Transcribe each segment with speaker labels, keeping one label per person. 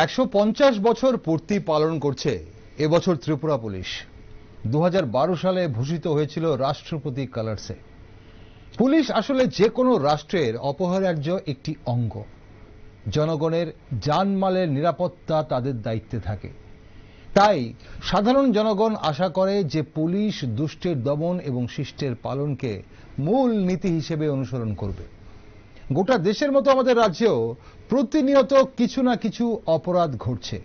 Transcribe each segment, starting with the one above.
Speaker 1: 150 বছর পূর্তি পালন করছে এবছর ত্রিপুরা পুলিশ। 2012 সালে ভূষিত হয়েছিল রাষ্ট্রপতি কালার্সে। পুলিশ আসলে যে কোনো রাষ্ট্রের অপরিহার্য একটি অঙ্গ। জনগণের জানমালের নিরাপত্তা তাদের দায়িত্বে থাকে। তাই সাধারণ জনগণ আশা করে যে পুলিশ দুষ্টের দমন এবং শিষ্টের পালনকে মূল নীতি হিসেবে অনুসরণ করবে। গোটা দেশের মতো আমাদের রাজ্যেও প্রতিনিয়ত কিছু না কিছু অপরাধ ঘটছে।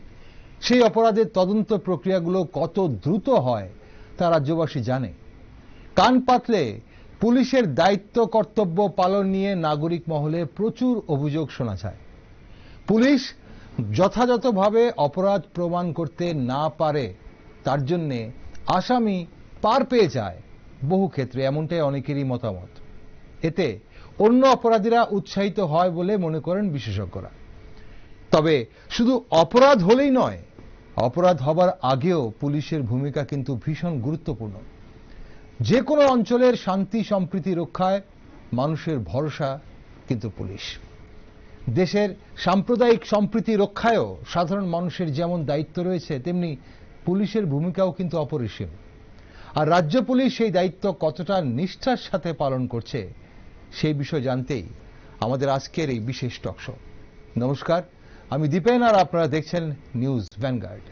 Speaker 1: সেই অপরাধের তদন্ত প্রক্রিয়াগুলো কত দ্রুত হয় তা রাজ্যবাসী জানে। কান পাতলে পুলিশের দায়িত্ব কর্তব্য পালন নিয়ে নাগরিক মহলে প্রচুর অভিযোগ শোনা যায়। পুলিশ যথাযথভাবে অপরাধ প্রমাণ করতে না পারে, তার জন্য আসামি পার পেয়ে যায় বহু ক্ষেত্রে, এমনটাই অনেকেরই মতামত। এতে অন্য অপরাধীরা উৎসাহিত হয় বলে মনে করেন বিশেষজ্ঞরা। তবে শুধু অপরাধ হলেই নয়, অপরাধ হবার আগেও পুলিশের ভূমিকা কিন্তু ভীষণ গুরুত্বপূর্ণ। যে কোনো অঞ্চলের শান্তি সম্প্রীতি রক্ষায় মানুষের ভরসা কিন্তু পুলিশ। দেশের সাম্প্রদায়িক সম্প্রীতি রক্ষায়ও সাধারণ মানুষের যেমন দায়িত্ব রয়েছে, তেমনি পুলিশের ভূমিকাও কিন্তু অপরিসীম। আর রাজ্য পুলিশ সেই দায়িত্ব কতটা নিষ্ঠার সাথে পালন করছে সেই বিষয় জানতেই আমাদের আজকের এই বিশেষ টকশো। নমস্কার, আমি দীপেন আর আপনারা দেখছেন নিউজ ভ্যানগার্ড।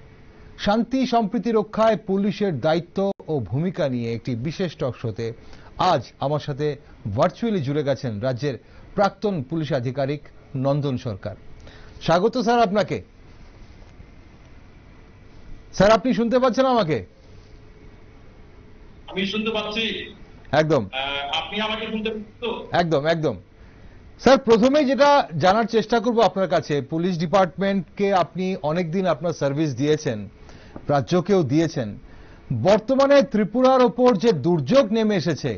Speaker 1: শান্তি সম্প্রীতি রক্ষায় পুলিশের দায়িত্ব ও ভূমিকা নিয়ে একটি বিশেষ টকশোতে আজ আমার সাথে ভার্চুয়ালি জুড়ে গেছেন রাজ্যের প্রাক্তন পুলিশ আধিকারিক নন্দন সরকার। স্বাগত স্যার আপনাকে। স্যার, আপনি শুনতে পাচ্ছেন আমাকে?
Speaker 2: আমি শুনতে পাচ্ছি।
Speaker 1: একদম।
Speaker 2: আপনি আমাকে শুনতে পাচ্ছেন তো?
Speaker 1: একদম একদম। স্যার, প্রথমেই যেটা জানার চেষ্টা করব আপনার কাছে, পুলিশ ডিপার্টমেন্টকে আপনি অনেকদিন আপনার সার্ভিস দিয়েছেন, রাজ্যকেও দিয়েছেন। বর্তমানে ত্রিপুরার ওপর যে দুর্যোগ নেমে এসেছে,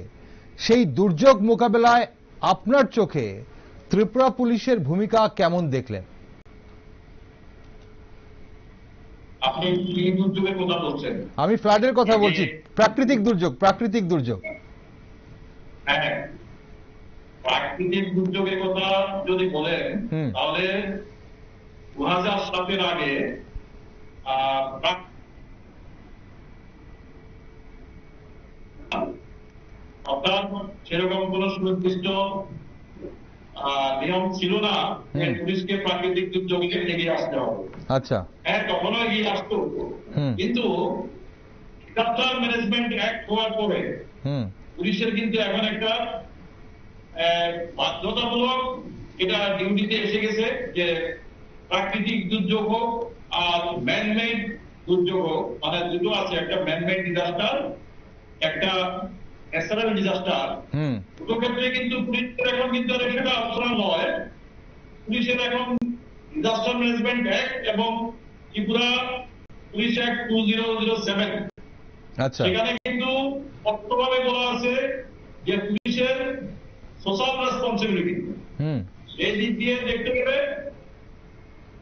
Speaker 1: সেই দুর্যোগ মোকাবেলায় আপনার চোখে ত্রিপুরা পুলিশের ভূমিকা কেমন দেখলেন?
Speaker 2: আপনি কি দুর্যোগের কথা বলছেন?
Speaker 1: আমি ফ্লাডের কথা বলছি, প্রাকৃতিক দুর্যোগ।
Speaker 2: হ্যাঁ, প্রাকৃতিক দুর্যোগের কথা যদি বলেন তাহলে 2007-এর আগে অর্থাৎ সেরকম কোন সুনির্দিষ্ট নিয়ম ছিল না যে পুলিশকে প্রাকৃতিক দুর্যোগে এগিয়ে আসতে হবে।
Speaker 1: আচ্ছা।
Speaker 2: হ্যাঁ, তখনও এগিয়ে আসতো, কিন্তু ডিজাস্টার ম্যানেজমেন্ট অ্যাক্ট হওয়ার পরে পুলিশের কিন্তু এখন একটা বাধ্যতামূলক এটা ডিউটিতে এসে গেছে যে প্রাকৃতিক দুর্যোগ হোক আর ম্যানমেড দুর্যোগ হোক, মানে দুটো আছে, একটা ম্যানমেড ডিজাস্টার, একটা ন্যাচারাল ডিজাস্টার। দুটো ক্ষেত্রে কিন্তু পুলিশের এখন কিন্তু সেটা অপশনাল নয়। পুলিশের এখন ডিজাস্টার ম্যানেজমেন্ট অ্যাক্ট এবং ত্রিপুরা পুলিশ অ্যাক্ট 2007, সেখানে কিন্তু স্পষ্টভাবে বলা আছে যে পুলিশের সোশ্যাল রেসপন্সিবিলিটি, এই দিক দিয়ে দেখতে গেলে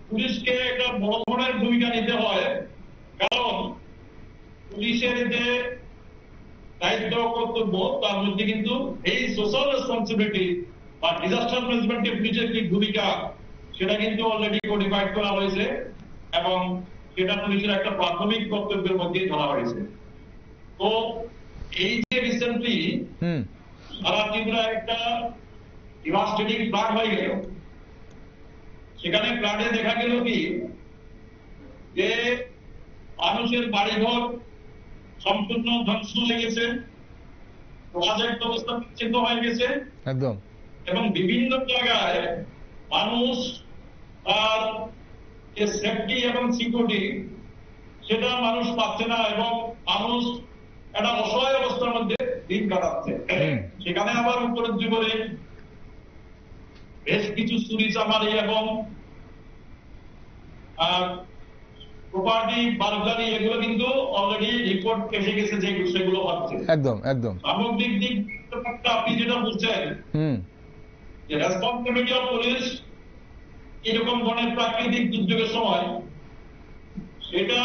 Speaker 2: পুলিশকে একটা বড় ধরনের ভূমিকা নিতে হয়। কারণ পুলিশের যে দায়িত্ব কর্তব্য তার মধ্যে কিন্তু এই সোশ্যাল রেসপন্সিবিলিটি বা ডিজাস্টার ম্যানেজমেন্টে পুলিশের কি ভূমিকা সেটা কিন্তু অলরেডি কোডিফাইড করা হয়েছে এবং সেটা পুলিশের একটা প্রাথমিক কর্তব্যের মধ্যে ধরা হয়েছে। তো এই যে রিসেন্টলি সারা ত্রিপুরা একটা ডিভাস্টেটিং ফ্লাড হয়ে গেল, সেখানে ফ্লাডে দেখা গেল কি যে মানুষের বাড়িঘর সম্পূর্ণ ধ্বংস হয়ে গেছে, প্রজেক্ট অবস্থা বিচ্ছিন্ন হয়ে গেছে একদম, এবং বিভিন্ন জায়গায় মানুষ তার যে সেফটি এবং সিকিউরিটি সেটা মানুষ পাচ্ছে না এবং মানুষ একটা অসহায় অবস্থার মধ্যে দিন কাটাচ্ছে। সেখানে আবার উপরের জীবনে বেশ কিছু চুরি চামারি এবং প্রপার্টি বারগারি এগুলো কিন্তু অলরেডি রিপোর্ট এসে গেছে যে সেগুলো হচ্ছে। একদম একদম সামগ্রিক দিক আপনি যেটা বলছেন যে রেসপন্সিবিলিটি অফ পুলিশ এরকম ধরনের প্রাকৃতিক দুর্যোগের সময় সেটা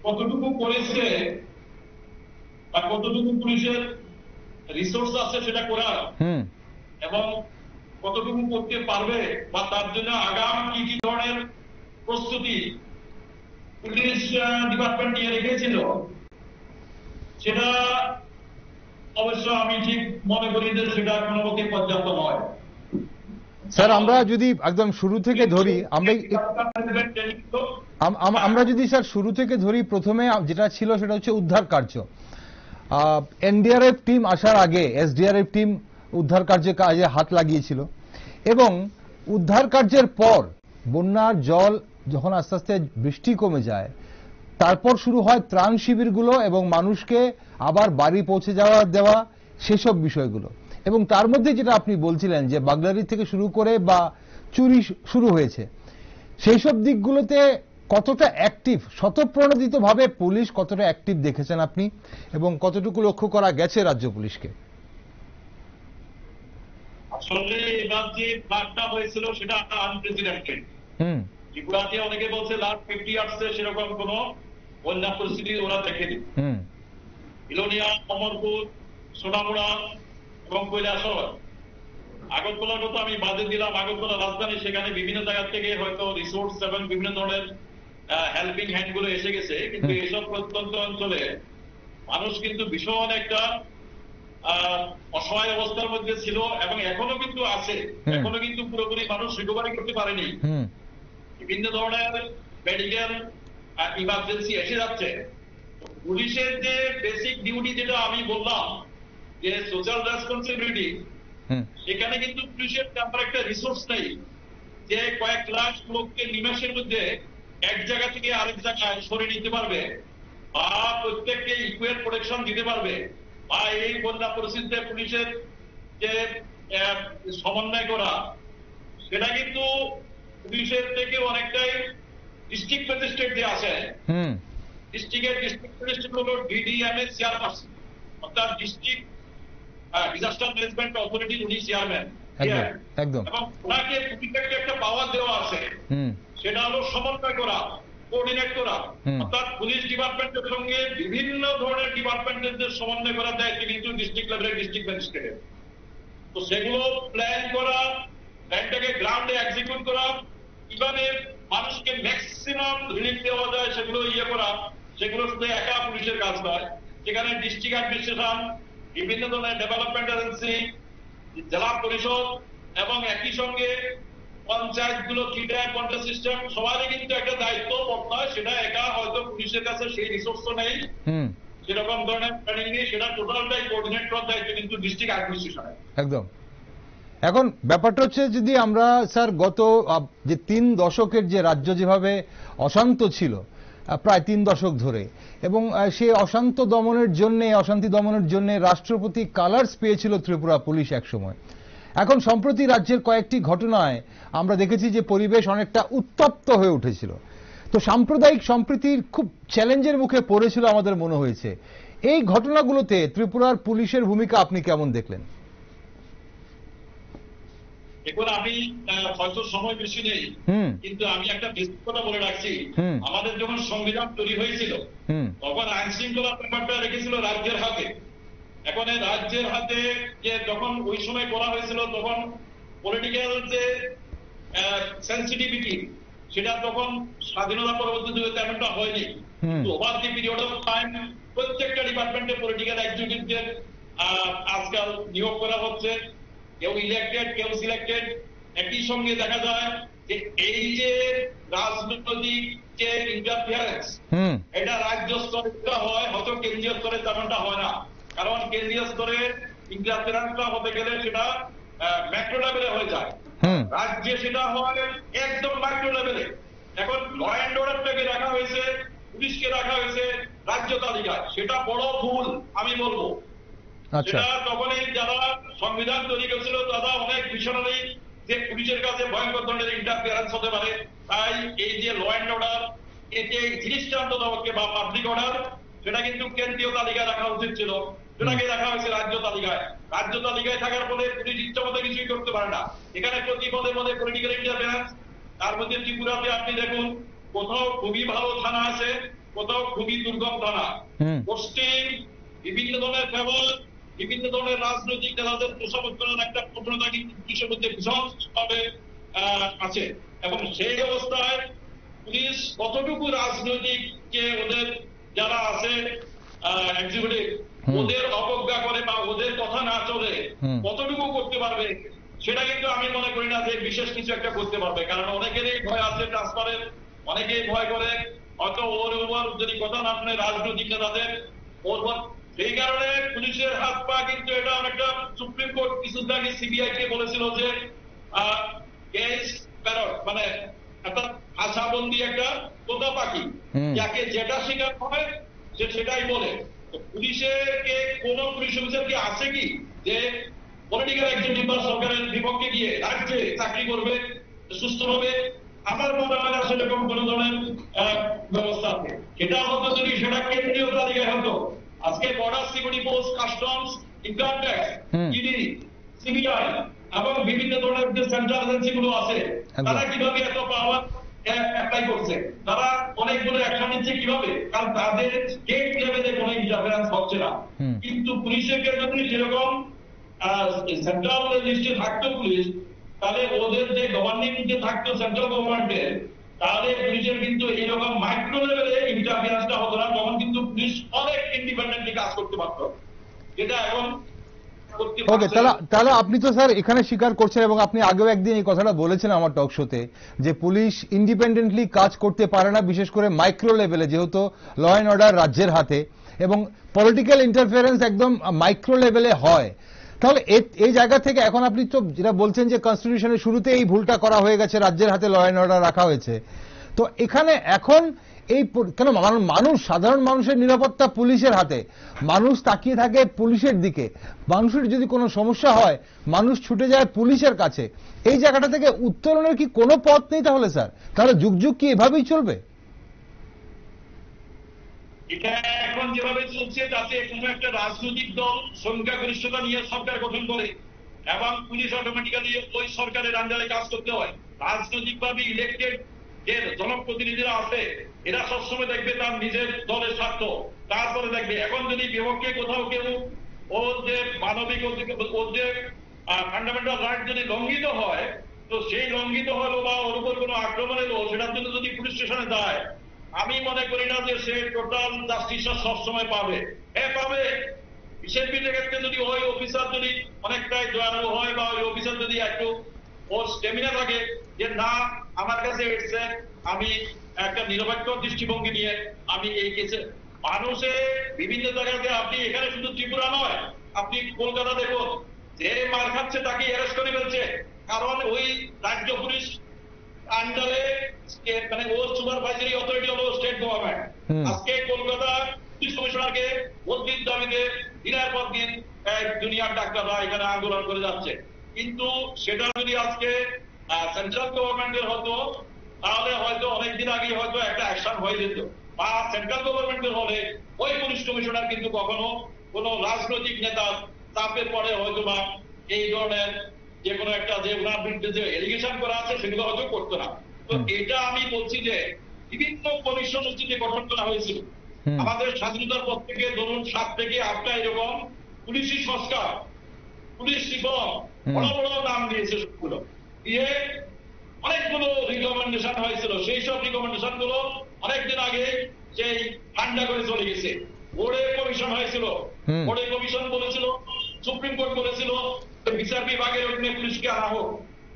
Speaker 2: কতটুকু করেছে বা কতটুকু পুলিশের রিসোর্স আছে সেটা করার, এবং কতটুকু করতে পারবে বা তার জন্য আগাম কি কি ধরনের প্রস্তুতি পুলিশ ডিপার্টমেন্ট নিয়ে রেখেছিল, সেটা অবশ্য আমি ঠিক মনে করি যে সেটা কোনো মতে পর্যাপ্ত নয়।
Speaker 1: স্যার আমরা যদি একদম শুরু থেকে ধরি, আমরা যদি স্যার শুরু থেকে ধরি, প্রথমে যেটা ছিল সেটা হচ্ছে উদ্ধার কার্য। এনডিআরএফ টিম আসার আগে এসডিআরএফ টিম উদ্ধার কাজে হাত লাগিয়েছিল, এবং উদ্ধার কার্যের পর বন্যার জল যখন আস্তে আস্তে বৃষ্টি কমে যায়, তারপর শুরু হয় ত্রাণ শিবিরগুলো এবং মানুষকে আবার বাড়ি পৌঁছে দেওয়া সেসব বিষয়গুলো। এবং তার মধ্যে যেটা আপনি বলছিলেন যে বাগলারি থেকে শুরু করে বা চুরি শুরু হয়েছে, সেই সব দিকগুলোতে কতটা অ্যাক্টিভ, স্বতঃপ্রণোদিতভাবে পুলিশ কতটা অ্যাক্টিভ দেখেছেন আপনি, এবং কতটুকু লক্ষ্য করা গেছে রাজ্য পুলিশকে?
Speaker 2: আসলে এবার যে ফ্লাডটা হয়েছিল সেটা আনপ্রেসিডেন্টেড। ত্রিপুরাতে অনেকে বলছে লাস্ট 50 ইয়ার্সে সেরকম কোন বন্যা পরিস্থিতি ওরা দেখেনি। বিলোনিয়া, অমরপুর, সোনামুড়া এবং কৈলাসহর, আগরতলার কথা আমি বাদে দিলাম, আগরতলা রাজধানী, সেখানে বিভিন্ন জায়গা থেকে হয়তো রিসোর্স এবং বিভিন্ন ধরনের হেল্পিং হ্যান্ড গুলো এসে গেছে, কিন্তু এসব প্রত্যন্ত অঞ্চলে মানুষ কিন্তু ভীষণ একটা অসহায় অবস্থার মধ্যে ছিল এবং এখনো কিন্তু আছে। এখনো কিন্তু পুরোপুরি মানুষ রিকভারি করতে পারেনি। বিভিন্ন ধরনের মেডিকেল ইমার্জেন্সি এসে যাচ্ছে। পুলিশের যে বেসিক ডিউটি যেটা আমি বললাম যে সোশ্যাল রেসপন্সিবিলিটি, সেখানে কিন্তু পুলিশের তেমন একটা রিসোর্স নেই যে কয়েক লাখ লোককে নিমেষের মধ্যে এক জায়গা থেকে আরেক জায়গায় সরিয়ে নিতে পারবে, বা প্রত্যেককে ইকুয়াল প্রোটেকশন দিতে পারবে, বা এই বন্যা পরিস্থিতিতে পুলিশের যে সমন্বয় করা, সেটা কিন্তু পুলিশের থেকে অনেকটাই ডিস্ট্রিক্ট ম্যাজিস্ট্রেট যে আছে, ডিস্ট্রিক্টের ডিস্ট্রিক্ট ম্যাজিস্ট্রেট হলো ডিডিএমএ চেয়ারপারসন, অর্থাৎ ডিস্ট্রিক্ট ডিজাস্টার ম্যানেজমেন্ট অথরিটির উনি চেয়ারম্যান। এবং ওনাকে পুলিশকে একটা পাওয়ার দেওয়া আছে, সেটা হলো সমন্বয় করা, কোঅর্ডিনেট করা, অর্থাৎ পুলিশ ডিপার্টমেন্টের সঙ্গে বিভিন্ন ধরনের ডিপার্টমেন্টের সমন্বয় করার দায়িত্ব কিন্তু ডিস্ট্রিক্ট লেভেলের ডিস্ট্রিক্ট ম্যাজিস্ট্রেটের। তো সেগুলো প্ল্যান করা, প্ল্যানটাকে গ্রাউন্ডে এক্সিকিউট করা, কিভাবে মানুষকে ম্যাক্সিমাম রিলিফ দেওয়া যায় সেগুলো করা, সেগুলো শুধু একা পুলিশের কাজ নয়। সেখানে ডিস্ট্রিক্ট অ্যাডমিনিস্ট্রেশন, বিভিন্ন ধরনের ডেভেলপমেন্ট এজেন্সি, জেলা পরিষদ এবং একই সঙ্গে পঞ্চায়েত গুলো, পঞ্চায়েত সিস্টেম, সবারই কিন্তু একটা দায়িত্ব বর্তায়। সেটা একা হয়তো পুলিশের কাছে সেই রিসোর্স নেই, সেরকম ধরনের প্ল্যানিং নেই, সেটা টোটালটাই কোঅর্ডিনেট করার দায়িত্ব কিন্তু ডিস্ট্রিক্ট অ্যাডমিনিস্ট্রেশনের।
Speaker 1: একদম। এখন ব্যাপারটা হচ্ছে, যদি আমরা স্যার গত যে 3 দশকের যে রাজ্য যেভাবে অশান্ত ছিল প্রায় 3 দশক ধরে, এবং সেই অশান্তি দমনের জন্য রাষ্ট্রপতি কালার্স পেয়েছিল ত্রিপুরা পুলিশ একসময়। এখন সম্প্রতি রাজ্যের কয়েকটি ঘটনায় আমরা দেখেছি যে পরিবেশ অনেকটা উত্তপ্ত হয়ে উঠেছিল। তো সাম্প্রদায়িক সম্প্রীতির খুব চ্যালেঞ্জের মুখে পড়েছিল আমাদের মনে হয়েছে। এই ঘটনাগুলোতে ত্রিপুরার পুলিশের ভূমিকা আপনি কেমন দেখলেন?
Speaker 2: এখন আমি হয়তো সময় বেশি নেই, কিন্তু আমি একটা বেসিক কথা বলে রাখছি। আমাদের যখন সংবিধান তৈরি হয়েছিল তখন আইন শৃঙ্খলা ব্যাপারটা রেখেছিল রাজ্যের হাতে। এখন রাজ্যের হাতে যে যখন ওই সময় করা হয়েছিল, তখন পলিটিক্যাল যে সেন্সিটিভিটি, সেটা তখন স্বাধীনতা পরবর্তী যুগে তেমনটা হয়নি। Over the period of time প্রত্যেকটা ডিপার্টমেন্টে পলিটিক্যাল এক্সিকিউটিভদের আজকাল নিয়োগ করা হচ্ছে, কেউ ইলেক্টেড, কেউ সিলেক্টেড। একই সঙ্গে দেখা যায় যে এই যে রাজনৈতিক যে ইন্টারফিয়ারেন্স, এটা রাজ্য স্তরে হয়, হয়তো কেন্দ্রীয় স্তরে তেমনটা হয় না। কারণ কেন্দ্রীয় স্তরে ইন্টারফিয়ারেন্সটা হতে গেলে সেটা ম্যাক্রো লেভেলে হয়ে যায়, রাজ্যে সেটা হয় একদম মাইক্রো লেভেলে। এখন ল অ্যান্ড অর্ডারটাকে রাখা হয়েছে, পুলিশকে রাখা হয়েছে রাজ্য তালিকায়, সেটা বড় ভুল আমি বলবো। সেটা তখনই যারা সংবিধান তৈরি করেছিল তারা অনেক ভিশনারি যে পুলিশের কাছে ভয়ঙ্কর ধরনের ইন্টারফিয়ারেন্স হতে পারে, তাই এই যে ল অ্যান্ড অর্ডার, এতে দৃষ্টান্ত দেওয়াকে বা পাবলিক অর্ডার, সেটা কিন্তু কেন্দ্রীয় তালিকায় রাখা উচিত ছিল, সেটাকে রাখা হয়েছে রাজ্য তালিকায়। রাজ্য তালিকায় থাকার ফলে পুলিশ ইচ্ছা মতো কিছুই করতে পারে না। এখানে প্রতি পদের মধ্যে পলিটিক্যাল ইন্টারফিয়ারেন্স। তার মধ্যে ত্রিপুরাতে আপনি দেখুন, কোথাও খুবই ভালো থানা আছে, কোথাও খুবই দুর্গম থানা, পোস্টিং, বিভিন্ন ধরনের ফেভার, বিভিন্ন ধরনের রাজনৈতিক নেতাদের তোষামত করার একটা প্রবণতা কিন্তু পুলিশের মধ্যে ভীষণভাবে আছে। এবং সেই অবস্থায় পুলিশ কতটুকু রাজনৈতিক যে ওদের যারা আছে এক্সিকিউটিভ ওদের অবজ্ঞা করে বা ওদের কথা না চলে কতটুকু করতে পারবে, সেটা কিন্তু আমি মনে করি না যে বিশেষ কিছু একটা করতে পারবে। কারণ অনেকেরই ভয় আছে ট্রান্সফারের, অনেকেই ভয় করে হয়তো ওর উপর যদি কথা না শুনে রাজনৈতিক নেতাদের ওর উপর, সেই কারণে পুলিশের হাত পা কিন্তু এটা অনেকটা, সুপ্রিম কোর্ট কিছুদিন আগে সিবিআই কে বলেছিল যে কেস প্যারট মানে একটা আশাবন্দি একটা তোতা পাখি, যাকে যেটা স্বীকার হয় সে সেটাই বলে। পুলিশের কে কোন পুলিশ অফিসার কি আছে কি যে পলিটিক্যাল একজন মেম্বার সরকারের বিপক্ষে গিয়ে রাজ্যে চাকরি করবে সুস্থভাবে? আমার মনে হয় না সেরকম কোন ধরনের ব্যবস্থা আছে। সেটা হতো যদি সেটা কেন্দ্রীয় তালিকায় হতো, আজকে border security force, customs, income tax, ED, CBI এবং বিভিন্ন ধরনের যে সেন্ট্রাল এজেন্সি গুলো আছে, তারা কিভাবে এত পাওয়ার অ্যাপ্লাই করছে, তারা অনেকগুলো অ্যাকশন নিচ্ছে কিভাবে? কারণ তাদের স্টেট লেভেলে কোনো ইন্টারফারেন্স হচ্ছে না। কিন্তু পুলিশের ক্ষেত্রে যদি সেরকম সেন্ট্রাল লিস্টে থাকতো পুলিশ, তাহলে ওদের যে গভর্নিং যে থাকতো সেন্ট্রাল গভর্নমেন্টের, তাহলে পুলিশের কিন্তু এইরকম মাইক্রো লেভেলে ইন্টারফারেন্সটা হতো না, তখন কিন্তু পুলিশ অনেক ইন্ডিপেন্ডেন্টলি কাজ করতে পারতো, যেটা এখন
Speaker 1: ওকে। তাহলে আপনি তো স্যার এখানে স্বীকার করছেন, এবং আপনি আগেও একদিন এই কথাটা বলেছেন আমার টক শোতে, যে পুলিশ ইন্ডিপেন্ডেন্টলি কাজ করতে পারে না, বিশেষ করে মাইক্রো লেভেলে, যেহেতু ল অ্যান্ড অর্ডার রাজ্যের হাতে এবং পলিটিক্যাল ইন্টারফারেন্স একদম মাইক্রো লেভেলে হয়। তাহলে এই জায়গা থেকে এখন আপনি তো যেটা বলছেন যে কনস্টিটিউশনের শুরুতে এই ভুলটা করা হয়ে গেছে, রাজ্যের হাতে ল অ্যান্ড অর্ডার রাখা হয়েছে, তো এখানে এখন এই কেন মানুষ, সাধারণ মানুষের নিরাপত্তা পুলিশের হাতে, মানুষ তাকিয়ে থাকে পুলিশের দিকে, মানুষের যদি কোনো সমস্যা হয় মানুষ ছুটে যায় পুলিশের কাছে, এই জায়গাটা থেকে উত্তরণের কি কোনো পথ নেই তাহলে স্যার? তাহলে যুগ যুগ কি এভাবেই চলবে?
Speaker 2: এটা এখন যেভাবে চলছে তাতে কোনো একটা রাজনৈতিক দল সংখ্যাগরিষ্ঠতা নিয়ে সরকার গঠন করে এবং পুলিশ অটোমেটিক্যালি ওই সরকারের আন্ডারে কাজ করতে হয়। রাজনৈতিকভাবে ইলেক্টেড যে জনপ্রতিনিধিরা আছে এরা সবসময় দেখবে তার নিজের দলের স্বার্থ, তারপরে দেখবে এখন যদি বিপক্ষে কোথাও কেউ ওর যে মানবিক ওর যে ফান্ডামেন্টাল রাইট যদি লঙ্ঘিত হয়, তো সেই লঙ্ঘিত হলো বা ওর উপর কোনো আক্রমণ এলো, সেটার জন্য যদি পুলিশ স্টেশনে যায়, আমি মনে করি না যে সে টোটাল জাস্টিসটা সবসময় পাবে। হ্যাঁ পাবে, বিশেষ ক্ষেত্রে যদি ওই অফিসার যদি অনেকটাই দয়ালু হয় বা ওই অফিসার যদি একটু ওর স্টেমিনা থাকে যে না আমার কাছে এসছে, আমি একটা নিরপেক্ষ দৃষ্টিভঙ্গি নিয়ে আমি এই কেসে, মানুষে বিভিন্ন জায়গাতে, আপনি এখানে শুধু ত্রিপুরা নয়, আপনি কলকাতা দেখুন, যে মার খাচ্ছে তাকে অ্যারেস্ট করে ফেলছে, কারণ ওই রাজ্য পুলিশ আন্ডারে মানে ওর সুপারভাইজারি অথরিটি হলো স্টেট গভর্নমেন্ট। আজকে কলকাতা পুলিশ কমিশনারকে বদলির দাবিতে দিনের পর দিন দুনিয়ার ডাক্তাররা এখানে আন্দোলন করে যাচ্ছে, কিন্তু সেটা যদি আজকে সেন্ট্রাল গভর্নমেন্টের হতো তাহলে হয়তো অনেকদিন আগে হয়তো একটা অ্যাকশন হয়ে যেত, বা সেন্ট্রাল গভর্নমেন্টের হলে ওই পুলিশ কমিশনার কিন্তু কখনো কোন রাজনৈতিক নেতার চাপের পরে হয়তো বা এই ধরনের যে কোনো একটা যে ওনার বিরুদ্ধে যে এলিগেশন করা আছে সেগুলো হয়তো করতো না। তো এটা আমি বলছি যে বিভিন্ন কমিশন যে গঠন করা হয়েছিল আমাদের স্বাধীনতার পর থেকে, ধরুন 7 থেকে 8টা এরকম পুলিশি সংস্কার, পুলিশ রিফর্ম, বড় বড় নাম দিয়েছে সবগুলো দিয়ে অনেকগুলো রিকমেন্ডেশন হয়েছিল, সেই সব রিকমেন্ডেশন গুলো অনেকদিন আগে সেই ঠান্ডা করে চলে গেছে। বোর্ডে কমিশন হয়েছিল, বোর্ডে কমিশন বলেছিল, সুপ্রিম কোর্ট বলেছিল বিচার বিভাগের অধীনে পুলিশকে আনা হোক,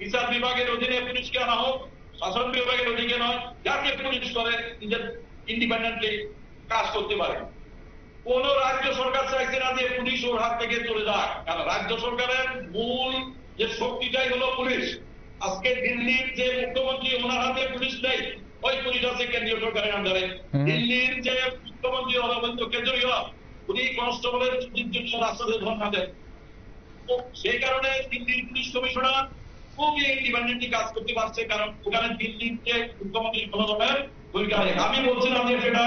Speaker 2: বিচার বিভাগের অধীনে পুলিশকে আনা হোক, শাসন বিভাগের অধীনে নয়, যাতে পুলিশ করে নিজের ইন্ডিপেন্ডেন্টলি কাজ করতে পারে। কোন রাজ্য সরকার চাইছে না যে পুলিশ ওর হাত থেকে চলে যায়, কারণ রাজ্য সরকারের মূল যে শক্তিটাই হলো পুলিশ। আজকে দিল্লির যে মুখ্যমন্ত্রী ওনার হাতে পুলিশ নেই, ওই পুলিশ আছে কেন্দ্রীয় সরকারের আন্ডারে। দিল্লির যে মুখ্যমন্ত্রী অরবিন্দ কেজরিওয়াল, উনি কনস্টেবলের রাস্তাতে ধর্ণা দেন। সেই কারণে দিল্লির পুলিশ কমিশনার খুবই ইন্ডিপেন্ডেন্টলি কাজ করতে পারছে, কারণ ওখানে দিল্লির যে মুখ্যমন্ত্রী কোনো ধরনের ভূমিকা নেই। আমি বলছিলাম যে সেটা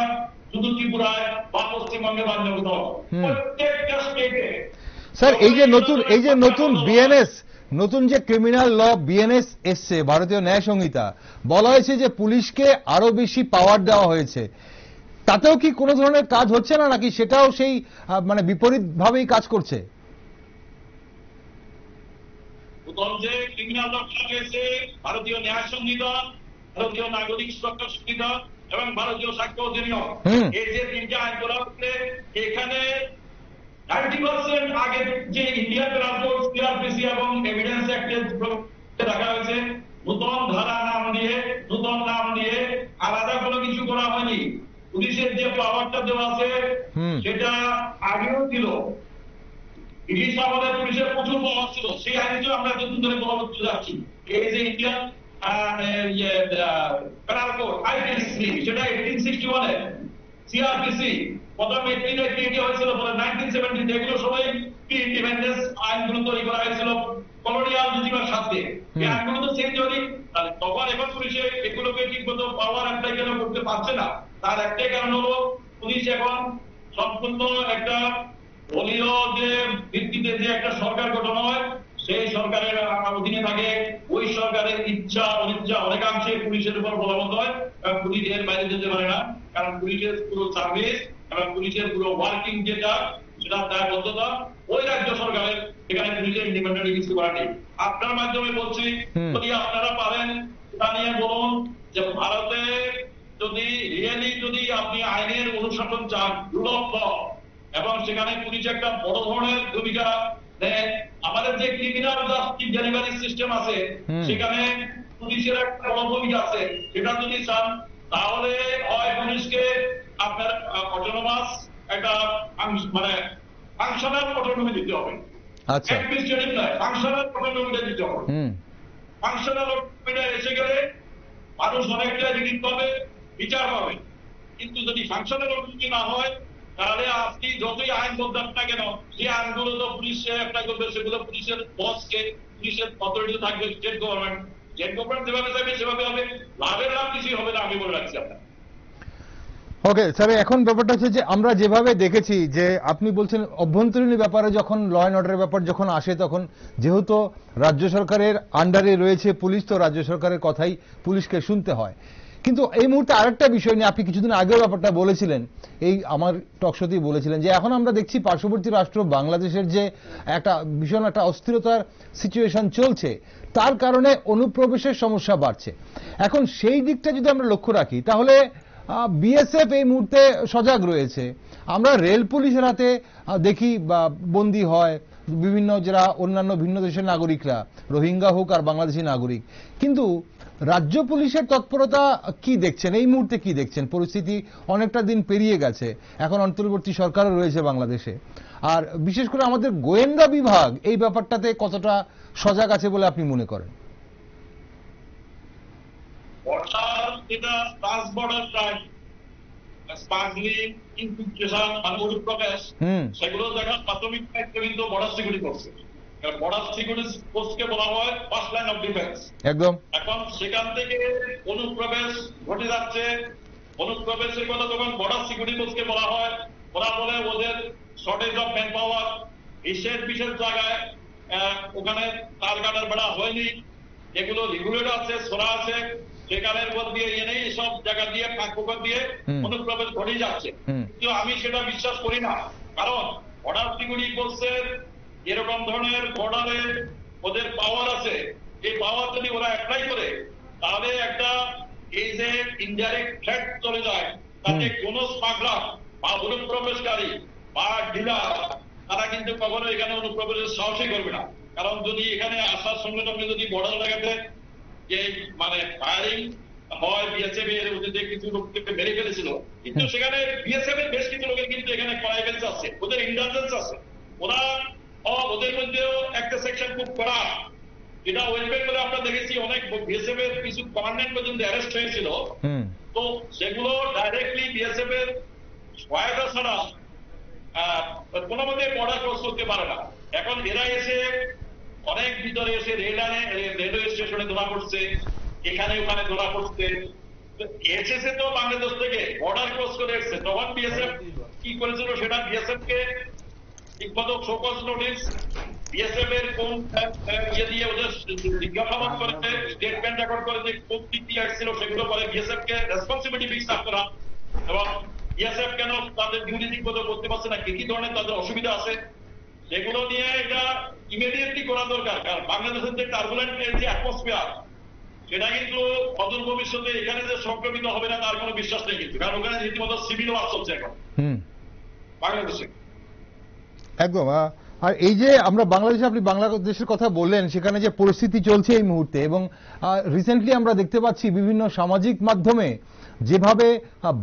Speaker 2: শুধু ত্রিপুরায় বা পশ্চিমবঙ্গে বা অন্য কোথাও, প্রত্যেকটা স্টেটে।
Speaker 1: স্যার এই যে নতুন বিএনএস, নতুন যে ক্রিমিনাল ল বিএনএস এসছে, ভারতীয় ন্যায় সংহিতা, বলা হয়েছে যে পুলিশকে আরো বেশি পাওয়ার দেওয়া হয়েছে, তাতেও কি কোনো ধরনের কাজ হচ্ছে না, নাকি সেটাও সেই মানে বিপরীত ভাবেই কাজ করছে?
Speaker 2: যে ক্রিমিনাল ল হয়েছে ভারতীয় ন্যায় সংহিতা, ভারতীয় নাগরিক সুরক্ষা সুবিধা এবং ভারতীয় সাক্ষ্য অধিনিয়ম, এই যে তিনটা আইন করা হচ্ছে, এখানে 90% আগে যে ইন্ডিয়ান ট্রান্সপোর্ট সিআরপিসি এবং এভিডেন্স অ্যাক্টে রাখা হয়েছে, নতুন ধারা নাম দিয়ে, নতুন নাম দিয়ে আলাদা কোনো কিছু করা হয়নি। পুলিশের যে পাওয়ারটা দেওয়া আছে সেটা আগেও ছিল, ব্রিটিশ আমলে পুলিশের প্রচুর পাওয়ার ছিল, সেই আইনটিও আমরা যতদিন ধরে বলা করতে যাচ্ছি। এই যে ইন্ডিয়ান পেনাল কোড আইপিসি, সেটা 1861 এ, সিআরপিসি প্রথম 1888 হয়েছিল, পরে 1970 এগুলো সবাই প্রি ইন্ডিপেন্ডেন্স আইনগুলো তৈরি করা হয়েছিল কলোনিয়াল রেজিমের সাথে। এই আইনগুলো তো চেঞ্জ হয়নি। তখন এখন পুলিশে এগুলোকে ঠিকমতো পাওয়ার অ্যাপ্লাই কেন করতে পারছে না, তার একটাই কারণ হলো পুলিশ এখন সম্পূর্ণ একটা দলীয় যে ভিত্তিতে যে একটা সরকার গঠন হয়, সেই সরকারের অধীনে থাকে। ওই সরকারের ইচ্ছা অনিচ্ছা অনেকাংশে পুলিশের উপর বলবৎ হয় এবং পুলিশ এর বাইরে যেতে পারে না, কারণ পুলিশের পুরো সার্ভিস এবং পুলিশের পুরো ওয়ার্কিং যেটা, সেটা দায়বদ্ধতা ওই রাজ্য সরকারের। এখানে পুলিশের ইন্ডিপেন্ডেন্ট কিছু করা নেই। আপনার মাধ্যমে বলছি, যদি আপনারা পারেন তা নিয়ে বলুন যে ভারতে যদি রিয়েলি যদি আপনি আইনের অনুশাসন চান, রুল অফ ল, এবং সেখানে পুলিশ একটা বড় ধরনের ভূমিকা নেয়, আমাদের যে ক্রিমিনাল জাস্টিস ডেলিভারি সিস্টেম আছে সেখানে পুলিশের একটা বড় ভূমিকা আছে, সেটা যদি চান তাহলে হয় পুলিশকে আপনার অটোনোমাস একটা মানে ফাংশনাল অটোনমি দিতে হবে।
Speaker 1: আচ্ছা,
Speaker 2: অ্যাডমিনিস্ট্রেটিভ নয়, ফাংশনাল অটোনমিটা দিতে হবে। ফাংশনাল অটোনমিটা এসে গেলে মানুষ অনেকটা রিলিফ পাবে, বিচার পাবে। কিন্তু যদি ফাংশনাল অটোনমি না হয়, তাহলে আপনি যতই আইন বদলান না কেন, যে আইনগুলো তো পুলিশ অ্যাপ্লাই করবে, সেগুলো পুলিশের বসকে, পুলিশের অথরিটি থাকবে, স্টেট গভর্নমেন্ট, স্টেট গভর্নমেন্ট যেভাবে চাইবে সেভাবে হবে, লাভের লাভ কিছুই হবে না, আমি বলে রাখছি আপনার।
Speaker 1: ওকে স্যার, এখন ব্যাপারটা হচ্ছে যে আমরা যেভাবে দেখেছি যে আপনি বলছেন অভ্যন্তরীণ ব্যাপারে যখন ল অ্যান্ড অর্ডারের ব্যাপার যখন আসে, তখন যেহেতু রাজ্য সরকারের আন্ডারে রয়েছে পুলিশ, তো রাজ্য সরকারের কথাই পুলিশকে শুনতে হয়। কিন্তু এই মুহূর্তে আরেকটা বিষয় নিয়ে আপনি কিছুদিন আগেও ব্যাপারটা বলেছিলেন, এই আমার টকশোতেই বলেছিলেন যে এখন আমরা দেখছি পার্শ্ববর্তী রাষ্ট্র বাংলাদেশের যে একটা ভীষণ একটা অস্থিরতার সিচুয়েশন চলছে, তার কারণে অনুপ্রবেশের সমস্যা বাড়ছে। এখন সেই দিকটা যদি আমরা লক্ষ্য রাখি, তাহলে বিএসএফ এই মুহূর্তে সজাগ রয়েছে। আমরা রেল পুলিশের হাতে দেখি বন্দী হয় বিভিন্ন যারা অন্যান্য ভিন্ন দেশের নাগরিকরা, রোহিঙ্গা হোক আর বাংলাদেশি নাগরিক। কিন্তু রাজ্য পুলিশের তৎপরতা কি দেখছেন এই মুহূর্তে, কি দেখছেন? পরিস্থিতি অনেকটা দিন পেরিয়ে গেছে, এখন অন্তর্বর্তী সরকারও রয়েছে বাংলাদেশে, আর বিশেষ করে আমাদের গোয়েন্দা বিভাগ এই ব্যাপারটাতে কতটা সজাগ আছে বলে আপনি মনে করেন?
Speaker 2: যেটা trans border crime, smuggling, infiltration, অনুপ্রবেশ, সেগুলো দেখার প্রাথমিক দায়িত্ব কিন্তু বর্ডার সিকিউরিটি করছে। বর্ডার সিকিউরিটি ফোর্সকে বলা হয় ফার্স্ট লাইন অফ ডিফেন্স।
Speaker 1: একদম।
Speaker 2: এখন সেখান থেকে অনুপ্রবেশ ঘটে যাচ্ছে, অনুপ্রবেশের কথা যখন বর্ডার সিকিউরিটি ফোর্সকে বলা হয়, ওরা বলে ওদের শর্টেজ অফ ম্যান পাওয়ার, বিশেষ বিশেষ জায়গায় ওখানে তার কাটার বেড়া হয়নি, এগুলো রেগুলেটর আছে, সোরা আছে, সেখানের উপর দিয়ে এনেই সব জায়গা দিয়ে ফাঁক ফোকর দিয়ে অনুপ্রবেশ ঘটেই যাচ্ছে। কিন্তু আমি সেটা বিশ্বাস করি না, কারণ বর্ডার সিকিউরিটি ফোর্সের এরকম ধরনের বর্ডারে ওদের পাওয়ার আছে, এই পাওয়ার যদি ওরা অ্যাপ্লাই করে তাহলে একটা এই যে ইনডাইরেক্ট থ্রেট চলে যায়, তাতে কোন স্মাগলার বা অনুপ্রবেশকারী বা ডিলার তারা কিন্তু কখনো এখানে অনুপ্রবেশের সাহসই করবে না। কারণ যদি এখানে আসার সঙ্গে সঙ্গে যদি বর্ডার এলাকাতে যে মানে ফায়ারিং হয়, বিএসএফ এর যে কিছু লোককে মেরে ফেলেছিল, কিন্তু সেখানে বিএসএফ এর বেশ কিছু লোকের কিন্তু এখানে ক্রাইমেন্স আছে, ওদের ইন্টেলিজেন্স আছে, ওরা ওদের মধ্যেও একটা সেকশন খুব কড়া, যেটা ওয়েস্ট বেঙ্গলে আমরা দেখেছি অনেক বিএসএফ এর কিছু কমান্ডেন্ট পর্যন্ত অ্যারেস্ট হয়েছিল। তো সেগুলো ডাইরেক্টলি বিএসএফ এর সহায়তা ছাড়া কোনো মতে বর্ডার ক্রস করতে পারে না। এখন এরা এসে অনেক ভিতরে এসে রেলওয়ে স্টেশনে ধরা পড়ছে, এখানে ওখানে ধরা পড়ছে, এসেছে তো বাংলাদেশ থেকে বর্ডার ক্রস করে এসছে। তখন বিএসএফ কি করেছিল সেটা বিএসএফ কে ঠিকমতো শোকজ নোটিস, বিএসএফ এর কোন ইয়ে দিয়ে ওদের জিজ্ঞাসাবাদ করে, স্টেটমেন্ট রেকর্ড করে যে কোন দিক দিয়ে আসছিল সেগুলো করে বিএসএফ কে রেসপন্সিবিলিটি ফিক্স আপ করা, এবং বিএসএফ কেন তাদের ডিউটি ঠিকমতো করতে পারছে না, কি কি ধরনের তাদের অসুবিধা আছে সেগুলো নিয়ে এটা ইমিডিয়েটলি করা দরকার। কারণ বাংলাদেশের যে টার্বুলেন্ট যে অ্যাটমসফিয়ার, সেটা কিন্তু অদূর ভবিষ্যতে এখানে যে সংক্রমিত হবে না তার কোনো বিশ্বাস নেই কিন্তু, কারণ ওখানে রীতিমতো সিভিল ওয়ার চলছে এখন বাংলাদেশে।
Speaker 1: একদম। আর এই যে আমরা বাংলাদেশে, আপনি বাংলাদেশের কথা বললেন, সেখানে যে পরিস্থিতি চলছে এই মুহূর্তে, এবং রিসেন্টলি আমরা দেখতে পাচ্ছি বিভিন্ন সামাজিক মাধ্যমে যেভাবে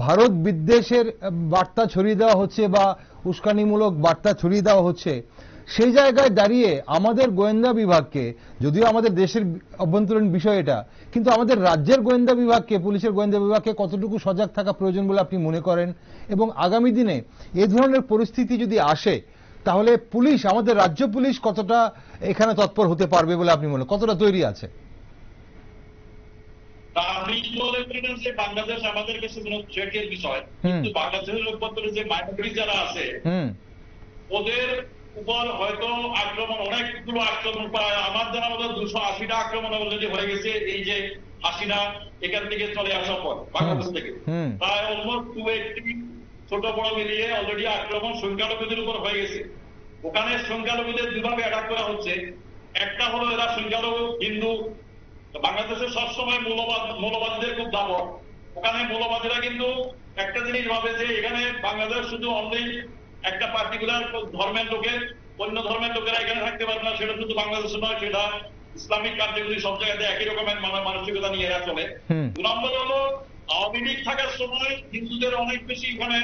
Speaker 1: ভারত বিদ্বেষের বার্তা ছড়িয়ে দেওয়া হচ্ছে বা উস্কানিমূলক বার্তা ছড়িয়ে দেওয়া হচ্ছে, সেই জায়গায় দাঁড়িয়ে আমাদের গোয়েন্দা বিভাগকে, যদিও আমাদের দেশের অভ্যন্তরীণ বিষয় এটা, কিন্তু আমাদের রাজ্যের গোয়েন্দা বিভাগকে, পুলিশের গোয়েন্দা বিভাগকে কতটুকু সজাগ থাকা প্রয়োজন বলে আপনি মনে করেন? এবং আগামী দিনে এ ধরনের পরিস্থিতি যদি আসে, তাহলে পুলিশ, আমাদের রাজ্য পুলিশ কতটা এখানে তৎপর হতে পারবে বলে আপনি মনে, কতটা তৈরি আছে?
Speaker 2: আমি মনে করি না যে বাংলাদেশ আমাদের কাছে কোনো থ্রেটের বিষয়, কিন্তু বাংলাদেশের অভ্যন্তরে যে মাইনরিটি যারা আছে ওদের উপর হয়তো আক্রমণ, অনেকগুলো আক্রমণ প্রায় আমার জানা মতো 280টা আক্রমণ অলরেডি হয়ে গেছে এই যে হাসিনা এখান থেকে চলে আসার পর বাংলাদেশ থেকে। প্রায় অলমোস্ট 280 ছোট বড় মিলিয়ে অলরেডি আক্রমণ সংখ্যালঘুদের উপর হয়ে গেছে। ওখানে সংখ্যালঘুদের দুভাবে অ্যাটাক করা হচ্ছে। একটা হলো এরা সংখ্যালঘু হিন্দু, বাংলাদেশে সবসময় মৌলবাদীদের খুব দাপট। ওখানে মৌলবাদীরা কিন্তু একটা জিনিস ভাবে যে এখানে বাংলাদেশ শুধু অনলি একটা পার্টিকুলার ধর্মের লোকের, অন্য ধর্মের লোকেরা এখানে থাকতে পারবে না, সেটা শুধু বাংলাদেশে নয়, সেটা ইসলামিক কান্ট্রিগুলি সব জায়গাতে একই রকমের মানসিকতা নিয়ে এরা চলে। 2 নম্বর হলো আওয়ামী লীগ থাকার সময় হিন্দুদের অনেক বেশি এখানে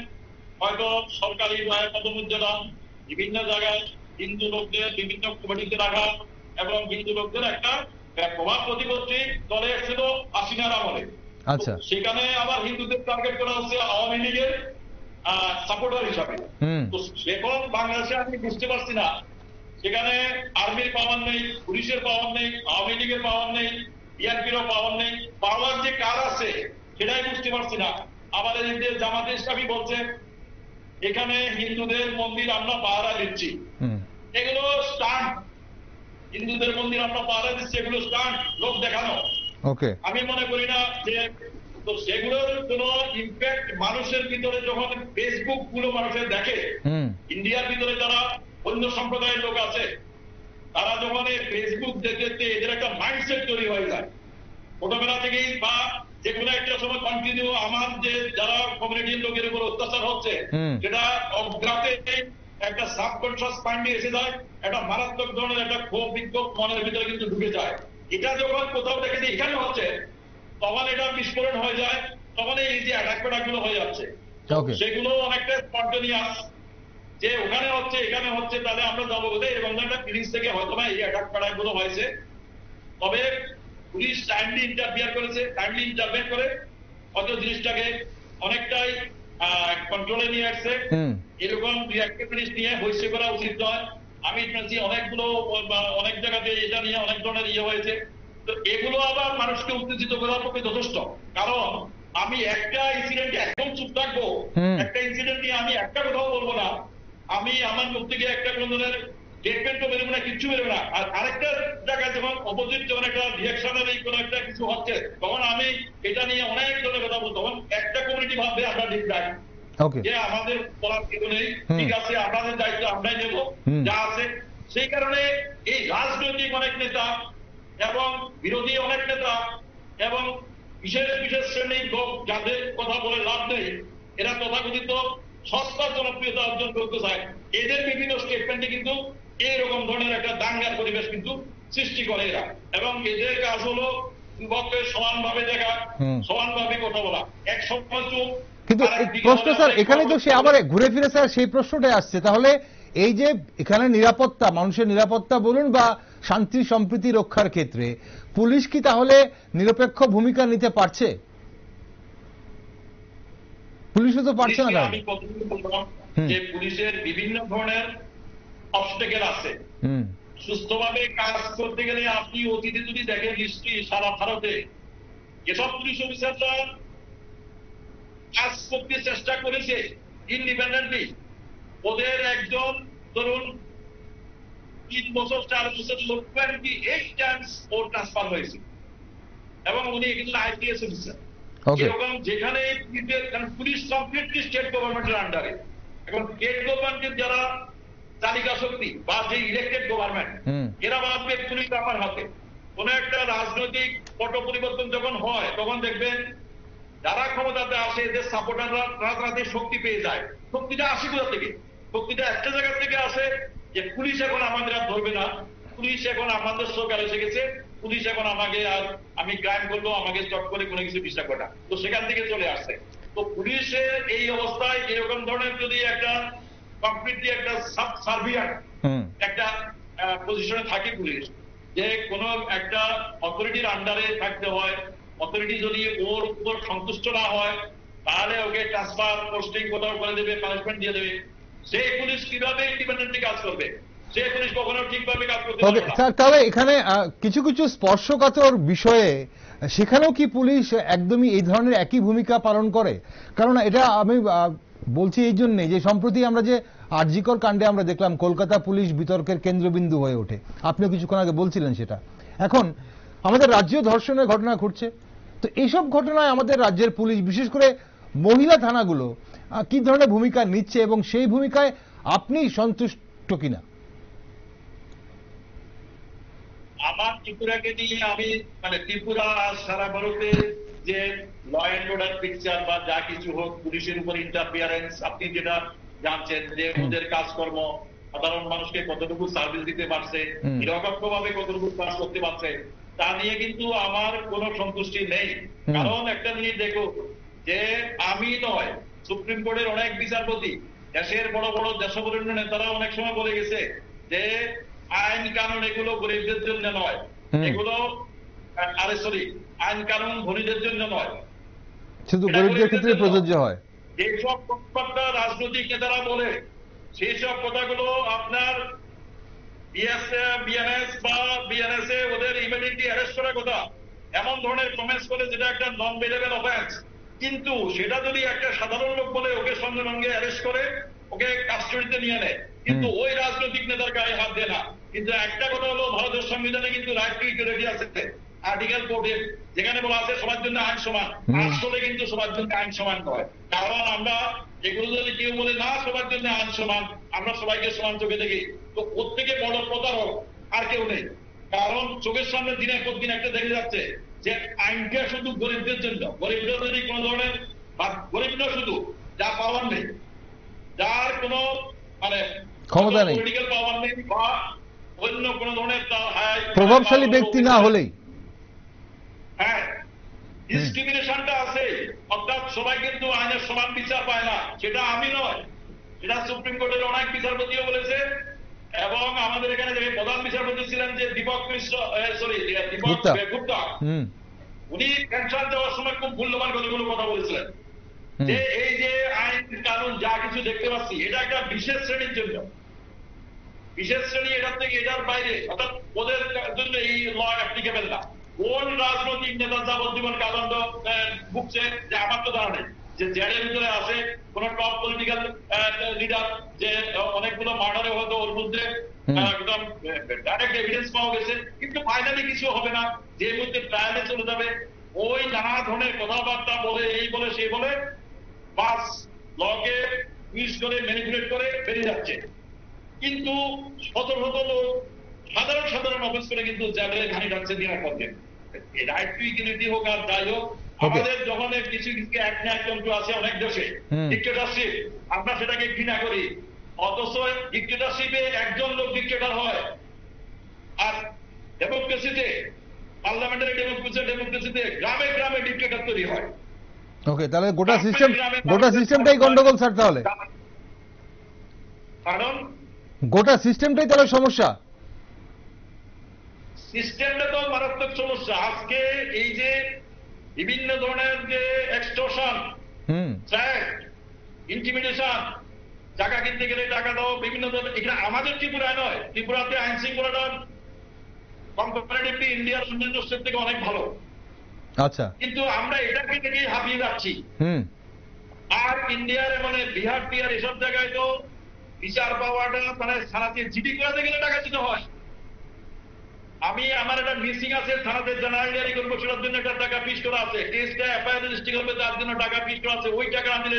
Speaker 2: হয়তো সরকারি পদমর্যাদা, বিভিন্ন জায়গায় হিন্দু লোকদের বিভিন্ন কমিটিতে রাখা এবং হিন্দু লোকদের একটা প্রভাব প্রতিপত্তি দলে এসেছিল হাসিনার আমলে।
Speaker 1: আচ্ছা,
Speaker 2: সেখানে আবার হিন্দুদের টার্গেট করা হচ্ছে আওয়ামী লীগের সাপোর্টার হিসাবে। তো এখন বাংলাদেশে আমি বুঝতে পারছি না, সেখানে আর্মির পাওয়ার নেই, পুলিশের পাওয়ার নেই, আওয়ামী লীগের পাওয়ার নেই, বিএনপিরও পাওয়ার নেই, পাওয়ার যে কার আছে সেটাই বুঝতে পারছি না। আবার এই যে জামাতে ইসলামী বলছে এখানে হিন্দুদের মন্দির আমরা পাহারা দিচ্ছি, এগুলো স্টান্ট। হিন্দুদের মন্দির আমরা পাহারা দিচ্ছি, এগুলো স্টান্ট, লোক দেখানো। আমি মনে করি না যে তো সেগুলোর কোন ইম্প্যাক্ট মানুষের ভিতরে যখন ফেসবুক গুলো মানুষের দেখে, ইন্ডিয়ার ভিতরে যারা অন্য সম্প্রদায়ের লোক আছে তারা যখন এই ফেসবুক দেখতে দেখতে এদের একটা মাইন্ডসেট তৈরি হয়ে যায় ছোটবেলা থেকেই, বা যে কোনো একটা সময় কন্টিনিউ আমার যে যারা কমিউনিটির লোকের উপর অত্যাচার হচ্ছে সেটা অজ্ঞাতে একটা সাবকনশিয়াস মাইন্ডে এসে যায়, একটা মারাত্মক ধরনের একটা ক্ষোভ বিক্ষোভ মনের ভিতরে কিন্তু ঢুকে যায়। এটা যখন কোথাও দেখে যে এখানে হচ্ছে তখন এটা বিস্ফোরণ হয়ে যায়, তখন এই যে অ্যাটাক প্যাটাক গুলো হয়ে যাচ্ছে। সেগুলো অনেকটা স্পন্টেনিয়াস, যে ওখানে হচ্ছে এখানে হচ্ছে, তাহলে আমরা যাবো বোধহয় এরকম একটা ফিলিংস থেকে হয়তো না এই অ্যাটাক প্যাটাক গুলো হয়েছে। তবে পুলিশ টাইমলি ইন্টারফিয়ার করেছে, টাইমলি ইন্টারভেন করে হয়তো জিনিসটাকে অনেকটাই কন্ট্রোলে নিয়ে আসছে। এরকম রিঅ্যাক্টিভ জিনিস নিয়ে হইসে করা উচিত নয়। আমি শুনেছি অনেকগুলো অনেক জায়গাতে এটা নিয়ে অনেক ধরনের ইয়ে হয়েছে। তো এগুলো আবার মানুষকে উত্তেজিত করার পক্ষে যথেষ্ট, কারণ আমি একটা ইনসিডেন্টে একদম চুপ থাকবো, একটা ইনসিডেন্ট নিয়ে আমি একটা কথাও বলবো না, আমি আমার মুখ থেকে একটা কোন ধরনের স্টেটমেন্টও বেরোবে না, কিচ্ছু বেরোবে না। আর আরেকটা জায়গায় যখন অপোজিট যখন একটা রিয়াকশনের এই কোনো একটা কিছু হচ্ছে তখন আমি এটা নিয়ে অনেক ধরনের কথা বলবো, তখন একটা কমিউনিটি ভাববে আমরা ডিফারেন্ট, যে আমাদের বলার কিছু নেই, ঠিক আছে আপনাদের দায়িত্ব আমরাই নেব যা আছে। সেই কারণে এই রাজনৈতিক অনেক নেতা এবং বিরোধী অনেক নেতা এবং বিশেষ বিশেষ শ্রেণীর লোক যাদের কথা বলে লাভ নেই, এরা তথাকথিত সস্তা জনপ্রিয়তা অর্জন করতে চায়, এদের বিভিন্ন স্টেটমেন্টে কিন্তু এইরকম ধরনের একটা দাঙ্গার পরিবেশ কিন্তু সৃষ্টি করে এরা, এবং এদের কাজ হলো দুপক্ষে সমানভাবে দেখা, সমানভাবে কথা বলা, এক সময় চুপ।
Speaker 1: কিন্তু প্রশ্ন স্যার এখানে তো সে আবার ঘুরে ফিরে স্যার সেই প্রশ্নটাই আসছে, তাহলে এই যে এখানে নিরাপত্তা, মানুষের নিরাপত্তা বলুন বা শান্তি সম্প্রীতি রক্ষার ক্ষেত্রে পুলিশ কি তাহলে নিরপেক্ষ ভূমিকা নিতে পারছে? পুলিশও তো পারছে না।
Speaker 2: আমি কতটুকু বললাম যে পুলিশের বিভিন্ন ধরনের অবস্টেকেল আছে। সুস্থভাবে কাজ করতে গেলে আপনি অতীতে যদি দেখেন হিস্ট্রি সারা ভারতে যেসব পুলিশ অফিসাররা কাজ করতে চেষ্টা করেছে ইন্ডিপেন্ডেন্টলি, ওদের একজন ধরুন 3 বছর 4 বছর লোক 28 টাইমস ওর ট্রান্সফার হয়েছে, এবং উনি কিন্তু আইপিএস অফিসার। এরকম যেখানে পুলিশ কমপ্লিটলি স্টেট গভর্নমেন্টের আন্ডারে, এখন স্টেট গভর্নমেন্টের যারা তালিকা শক্তি বা যে ইলেক্টেড গভর্নমেন্ট এরা ভাববে পুলিশ আমার হাতে, কোন একটা রাজনৈতিক পট পরিবর্তন যখন হয় তখন দেখবেন যারা ক্ষমতাতে আসে এদের সাপোর্টাররা রাতারাতি শক্তি পেয়ে যায়। শক্তিটা আসে কোথা থেকে? শক্তিটা একটা জায়গা থেকে আসে যে পুলিশ এখন আমাদের আর ধরবে না, পুলিশ এখন আমাদের সরকার এসে গেছে, পুলিশ এখন আমাকে আর আমি ক্রাইম করবো আমাকে চট করে কোনো কিছু বিশ্বাস করে না, তো সেখান থেকে চলে আসছে। তো পুলিশের এই অবস্থায় এরকম ধরনের যদি একটা কমপ্লিটলি একটা সাব সার্ভিয়ান্ট একটা পজিশনে থাকে পুলিশ, যে কোনো একটা অথরিটির আন্ডারে থাকতে হয়, অথরিটি যদি ওর উপর সন্তুষ্ট না হয় তাহলে ওকে ট্রান্সফার পোস্টিং কোথাও করে দেবে, পানিশমেন্ট দিয়ে দেবে। সেই পুলিশ কিভাবে ইন্ডিপেন্ডেন্টলি কাজ করবে? সেই পুলিশ কখনো ঠিকভাবে কাজ করতে পারবে না।
Speaker 1: তবে এখানে কিছু কিছু স্পর্শকাতর বিষয়ে সেখানেও কি পুলিশ একদমই এই ধরনের একই ভূমিকা পালন করে? কারণ এটা আমি বলছি এই জন্যে যে সম্প্রতি আমরা যে আরজিকর কাণ্ডে আমরা দেখলাম কলকাতা পুলিশ বিতর্কের কেন্দ্রবিন্দু হয়ে ওঠে, আপনিও কিছুক্ষণ আগে বলছিলেন সেটা। এখন আমাদের রাজ্যেও ধর্ষণের ঘটনা ঘটছে, তো এইসব ঘটনায় আমাদের রাজ্যের পুলিশ বিশেষ করে মহিলা থানাগুলো কি ধরনের ভূমিকা নিচ্ছে এবং সেই ভূমিকায় আপনি সন্তুষ্ট কিনা?
Speaker 2: আমার ত্রিপুরাকে নিয়ে আমি মানে ত্রিপুরা সারা ভারতে যে ল অ্যান্ড অর্ডার পিকচার বা যা কিছু হোক, পুলিশের উপর ইন্টারফিয়ারেন্স আপনি যেটা জানছেন যে ওদের কাজকর্ম সাধারণ মানুষকে কতটুকু সার্ভিস দিতে পারছে, নিরপেক্ষ ভাবে কতটুকু কাজ করতে পারছে, তা নিয়ে কিন্তু আমার কোনো সন্তুষ্টি নেই। কারণ একটা জিনিস দেখো যে আমি নয়, সুপ্রিম কোর্টের অনেক বিচারপতি, দেশের বড় বড় দেশবরেণ্য নেতারা অনেক সময় বলে গেছে যে আইন কানুন এগুলো গরিবদের জন্য নয়, এগুলো আরে সরি আইন কানুন ধনীদের জন্য নয়,
Speaker 1: শুধু গরিবদের ক্ষেত্রে প্রযোজ্য হয়।
Speaker 2: যেসব প্রত্যেকটা রাজনৈতিক নেতারা বলে সেই সব কথাগুলো আপনার বিএনএস বা বিএনএস এ ওদের ইমিডিয়েটলি অ্যারেস্ট করার কথা, এমন ধরনের কমেন্টস করে যেটা একটা নন বেলেবল অফেন্স। কিন্তু সেটা যদি একটা সাধারণ লোক বলে ওকে সঙ্গে সঙ্গে অ্যারেস্ট করে ওকে কাস্টডিতে নিয়ে নেয়, কিন্তু ওই রাজনৈতিক নেতার গায়ে হাত দেয় না। কিন্তু একটা কথা হলো ভারতের সংবিধানে কিন্তু রাইট টু ইকুয়ালিটি আছে, আর্টিকেল 14 যেখানে বলা আছে সবার জন্য আইন সমান। আসলে কিন্তু সবার জন্য আইন সমান নয়, কারণ আমরা এগুলো যদি কেউ বলে না সবার জন্য আইন সমান, আমরা সবাইকে সমান চোখে দেখি, তো ওর থেকে বড় প্রতারক আর কেউ নেই। কারণ চোখের সামনে দিনের পর দিন একটা দেখে যাচ্ছে যে আইনটা শুধু গরিবদের জন্য, গরিবরা যদি কোন ধরনের গরিবরা শুধু যা পাওয়ার নেই, যার কোনো মানে
Speaker 1: ক্ষমতা নেই,
Speaker 2: পলিটিক্যাল পাওয়ার নেই বা অন্য কোন ধরনের
Speaker 1: প্রভাবশালী ব্যক্তি না হলেই,
Speaker 2: হ্যাঁ ডিসক্রিমিনেশনটা আছে, অর্থাৎ সবাই কিন্তু আইনের সমান বিচার পায় না। সেটা আমি নয়, এটা সুপ্রিম কোর্টের অনেক বিচারপতিও বলেছে। এবং আমাদের এখানে যে প্রধান বিচারপতি ছিলেন যে দীপক গুপ্তা, উনি পেনশন দেওয়ার সময় খুব মূল্যবান কতগুলো কথা বলেছিলেন যে এই যে আইন কানুন যা কিছু দেখতে পাচ্ছি এটা একটা বিশেষ শ্রেণীর জন্য, বিশেষ শ্রেণী এটার থেকে এটার বাইরে, অর্থাৎ ওদের জন্য এই ল অ্যাপ্লিকেবল না। কোন রাজনৈতিক নেতা যাবজ্জীবন কারাদণ্ড ভুগছে যে আমার তো জানা নেই, যে জেলের ভিতরে আছে কোন টপ পলিটিক্যাল লিডার যে অনেকগুলো মার্ডারে হয়তো ওর মধ্যে একদম ডাইরেক্ট এভিডেন্স পাওয়া গেছে, কিন্তু ফাইনালি কিছু হবে না, যে মধ্যে ট্রায়ালে চলে যাবে ওই নানা ধরনের কথাবার্তা বলে এই বলে সেই বলে বাস লকে ইউজ করে ম্যানিপুলেট করে বেরিয়ে যাচ্ছে। কিন্তু শত শত লোক সাধারণ সাধারণ অফিস করে কিন্তু জেলে ঘানি যাচ্ছে দিনের পর দিন। রাইট টু ইকুয়ালিটি হোক আর যাই হোক, আমাদের যখন কিছু কিছু একতন্ত্র আছে অনেক দেশে ডিক্টেটরশিপ, আমরা সেটাকে ঘৃণা করি, অথচ ডিক্টেটরশিপে একজন লোক ডিক্টেটর হয় আর ডেমোক্রেসিতে পার্লামেন্টারি ডেমোক্রেসিতে গ্রামে গ্রামে ডিক্টেটর তৈরি হয়।
Speaker 1: ওকে, তাহলে গোটা সিস্টেমটাই গন্ডগোল স্যার, তাহলে
Speaker 2: কারণ
Speaker 1: গোটা সিস্টেমটাই তাহলে সমস্যা,
Speaker 2: সিস্টেমটা তো মারাত্মক সমস্যা। আজকে এই যে বিভিন্ন ধরনের যে এক্সটর্শন, থ্রেট, ইন্টিমিডেশন, টাকা কিনতে গেলে টাকা দাও, বিভিন্ন ধরনের, এখানে আমাদের ত্রিপুরায় নয়, ত্রিপুরাতে আইন শৃঙ্খলাটা কম্পারেটিভলি ইন্ডিয়ার অন্যান্য স্টেট থেকে অনেক ভালো। আচ্ছা, কিন্তু আমরা এটাকে দেখেই হাঁপিয়ে যাচ্ছি। আর ইন্ডিয়ার মানে বিহার টিহার এসব জায়গায় তো বিচার পাওয়াটা মানে থানাতে জিডি করাতে গেলে টাকা দিতে হয়। আমি আমার একটা মিসিং আছে, থানাতে জেনারেল ডায়েরি করবো, সেটার জন্য একটা টাকা ফিস করা আছে, কেসটা এফআইআর রেজিস্ট্রি করবে তার জন্য টাকা ফিস করা আছে, ওই টাকা আমি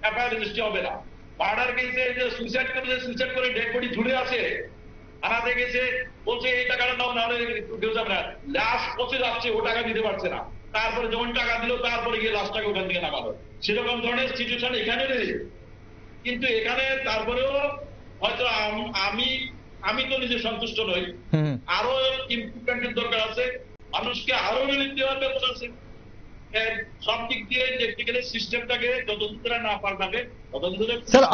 Speaker 2: এফআইআর রেজিস্ট্রি হবে না। মার্ডার কেসে যে সুইসাইড করে ডেড বডি ঝুলে আছে, থানাতে গেছে, বলছে এই টাকাটা নাও, নাহলে কেউ যাবে না, লাশ পচে যাচ্ছে, ও টাকা দিতে পারছে না, তারপরে যখন টাকা দিল তারপরে গিয়ে লাশটাকে ওখান থেকে নামালো। সেরকম ধরনের সিচুয়েশন এখানে রয়েছে। কিন্তু এখানে তারপরেও হয়তো আমি তো নিজে সন্তুষ্ট নই, আরো ইমপ্রুভমেন্টের দরকার আছে, মানুষকে আরো রিলিফ দেওয়ার ব্যাপার আছে। সব দিক দিয়ে দেখতে গেলে সিস্টেমটাকে যতদূর না পাল্টাবে ততদূর।
Speaker 1: স্যার